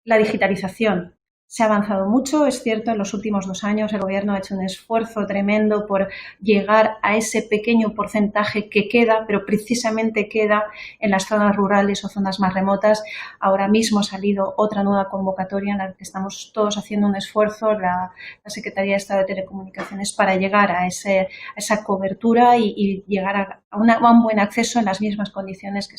la digitalización. Se ha avanzado mucho, es cierto, en los últimos 2 años el Gobierno ha hecho un esfuerzo tremendo por llegar a ese pequeño porcentaje que queda, pero precisamente queda en las zonas rurales o zonas más remotas. Ahora mismo ha salido otra nueva convocatoria en la que estamos todos haciendo un esfuerzo, la Secretaría de Estado de Telecomunicaciones, para llegar a esa cobertura y llegar a un buen acceso en las mismas condiciones que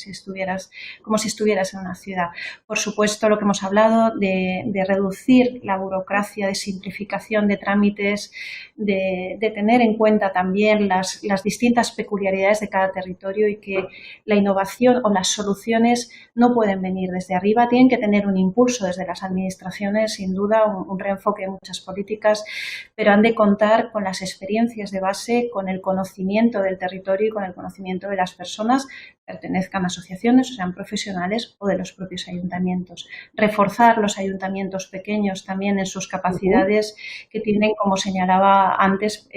como si estuvieras en una ciudad. Por supuesto, lo que hemos hablado de reducir la burocracia, de simplificación de trámites, de tener en cuenta también las distintas peculiaridades de cada territorio y que la innovación o las soluciones no pueden venir desde arriba, tienen que tener un impulso desde las administraciones, sin duda, un reenfoque de muchas políticas, pero han de contar con las experiencias de base, con el conocimiento del territorio y con el conocimiento de las personas, pertenezcan a asociaciones o sean profesionales o de los propios ayuntamientos. Reforzar los ayuntamientos pequeños también en sus capacidades que tienen, como señalaba antes,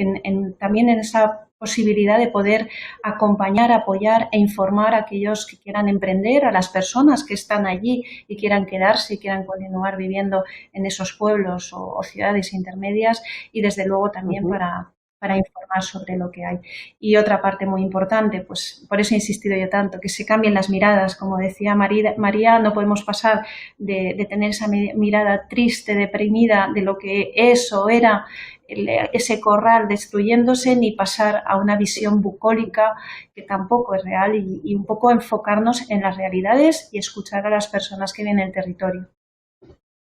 también en esa posibilidad de poder acompañar, apoyar e informar a aquellos que quieran emprender, a las personas que están allí y quieran quedarse y quieran continuar viviendo en esos pueblos o ciudades intermedias, y desde luego también para informar sobre lo que hay. Y otra parte muy importante, pues por eso he insistido yo tanto, que se cambien las miradas. Como decía María, no podemos pasar de tener esa mirada triste, deprimida de lo que es o era ese corral destruyéndose, ni pasar a una visión bucólica que tampoco es real, y un poco enfocarnos en las realidades y escuchar a las personas que viven en el territorio.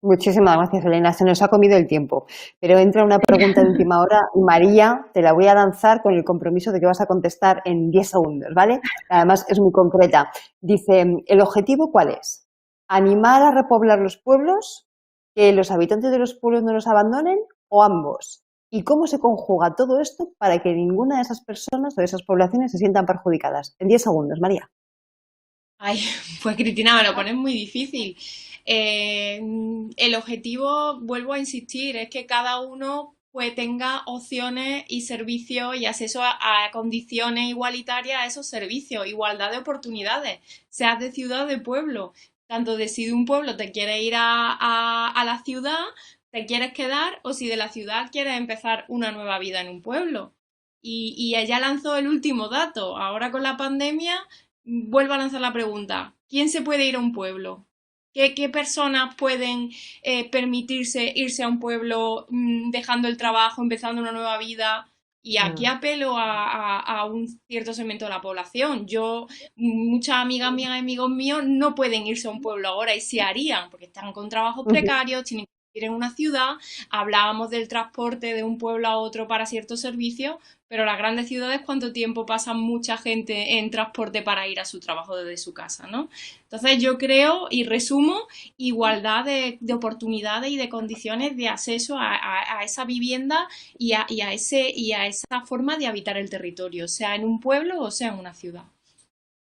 Muchísimas gracias, Elena. Se nos ha comido el tiempo, pero entra una pregunta de última hora. María, te la voy a lanzar con el compromiso de que vas a contestar en 10 segundos, ¿vale? Además, es muy concreta. Dice, ¿el objetivo cuál es? ¿Animar a repoblar los pueblos? ¿Que los habitantes de los pueblos no los abandonen? ¿O ambos? ¿Y cómo se conjuga todo esto para que ninguna de esas personas o de esas poblaciones se sientan perjudicadas? En 10 segundos, María. Ay, pues Cristina, me lo pones muy difícil. El objetivo, vuelvo a insistir, es que cada uno pues tenga opciones y servicios y acceso a condiciones igualitarias a esos servicios, igualdad de oportunidades, seas de ciudad o de pueblo. Tanto de si de un pueblo te quieres ir a la ciudad, te quieres quedar, o si de la ciudad quieres empezar una nueva vida en un pueblo. Y ella lanzó el último dato. Ahora con la pandemia, vuelvo a lanzar la pregunta. ¿Quién se puede ir a un pueblo? ¿Qué personas pueden permitirse irse a un pueblo dejando el trabajo, empezando una nueva vida? Y aquí apelo a un cierto segmento de la población. Muchas amigas mías y amigos míos no pueden irse a un pueblo ahora, y se harían, porque están con trabajos precarios, tienen que vivir en una ciudad. Hablábamos del transporte de un pueblo a otro para ciertos servicios, pero las grandes ciudades, ¿cuánto tiempo pasa mucha gente en transporte para ir a su trabajo desde su casa, ¿no? Entonces yo creo, y resumo, igualdad de oportunidades y de condiciones de acceso a esa vivienda y a esa forma de habitar el territorio, sea en un pueblo o sea en una ciudad.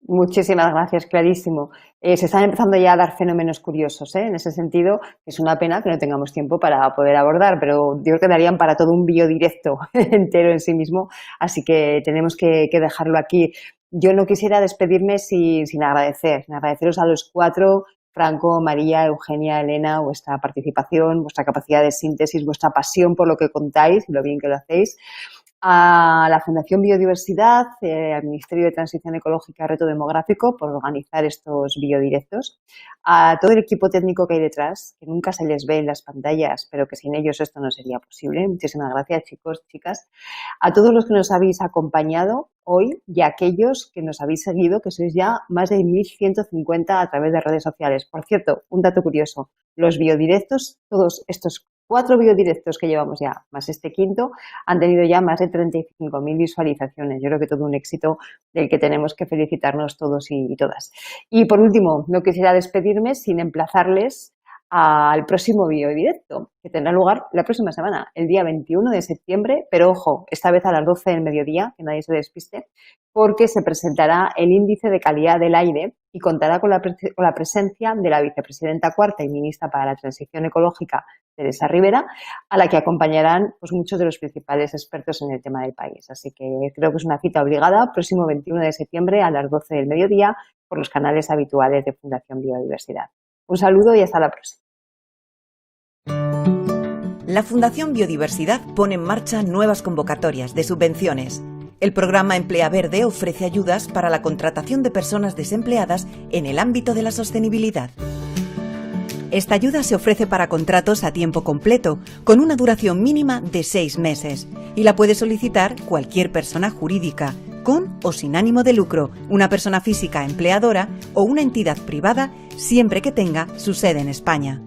Muchísimas gracias, clarísimo. Se están empezando ya a dar fenómenos curiosos, en ese sentido. Es una pena que no tengamos tiempo para poder abordar, pero yo creo que darían para todo un biodirecto entero en sí mismo, así que tenemos que dejarlo aquí. Yo no quisiera despedirme sin agradeceros a los 4, Franco, María, Eugenia, Elena, vuestra participación, vuestra capacidad de síntesis, vuestra pasión por lo que contáis y lo bien que lo hacéis. A la Fundación Biodiversidad, al Ministerio de Transición Ecológica y Reto Demográfico por organizar estos biodirectos, a todo el equipo técnico que hay detrás, que nunca se les ve en las pantallas, pero que sin ellos esto no sería posible. Muchísimas gracias, chicos, chicas. A todos los que nos habéis acompañado hoy y a aquellos que nos habéis seguido, que sois ya más de 1.150 a través de redes sociales. Por cierto, un dato curioso, los biodirectos, todos estos 4 biodirectos que llevamos ya, más este quinto, han tenido ya más de 35.000 visualizaciones. Yo creo que todo un éxito del que tenemos que felicitarnos todos y todas. Y por último, no quisiera despedirme sin emplazarles al próximo biodirecto, que tendrá lugar la próxima semana, el día 21 de septiembre, pero ojo, esta vez a las 12 del mediodía, que nadie se despiste, porque se presentará el índice de calidad del aire y contará con la presencia de la vicepresidenta cuarta y ministra para la Transición Ecológica, Teresa Rivera, a la que acompañarán pues, muchos de los principales expertos en el tema del país. Así que creo que es una cita obligada, próximo 21 de septiembre a las 12 del mediodía, por los canales habituales de Fundación Biodiversidad. Un saludo y hasta la próxima. la Fundación Biodiversidad pone en marcha nuevas convocatorias de subvenciones. El programa Emplea Verde ofrece ayudas para la contratación de personas desempleadas en el ámbito de la sostenibilidad. Esta ayuda se ofrece para contratos a tiempo completo, con una duración mínima de 6 meses, y la puede solicitar cualquier persona jurídica, con o sin ánimo de lucro, una persona física empleadora o una entidad privada, siempre que tenga su sede en España.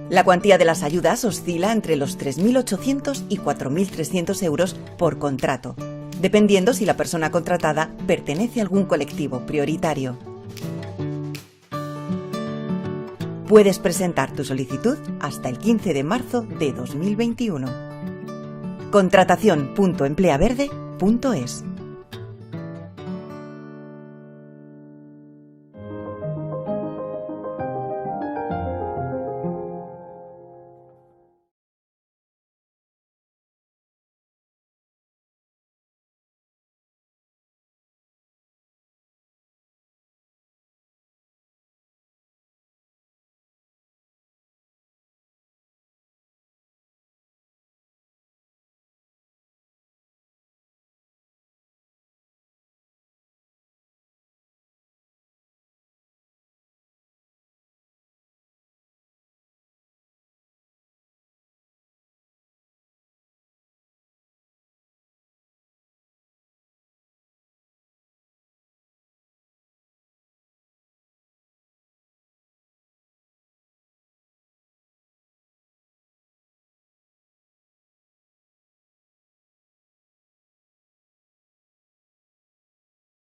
La cuantía de las ayudas oscila entre los 3.800 y 4.300 euros por contrato, dependiendo si la persona contratada pertenece a algún colectivo prioritario. Puedes presentar tu solicitud hasta el 15 de marzo de 2021. Contratación.empleaverde.es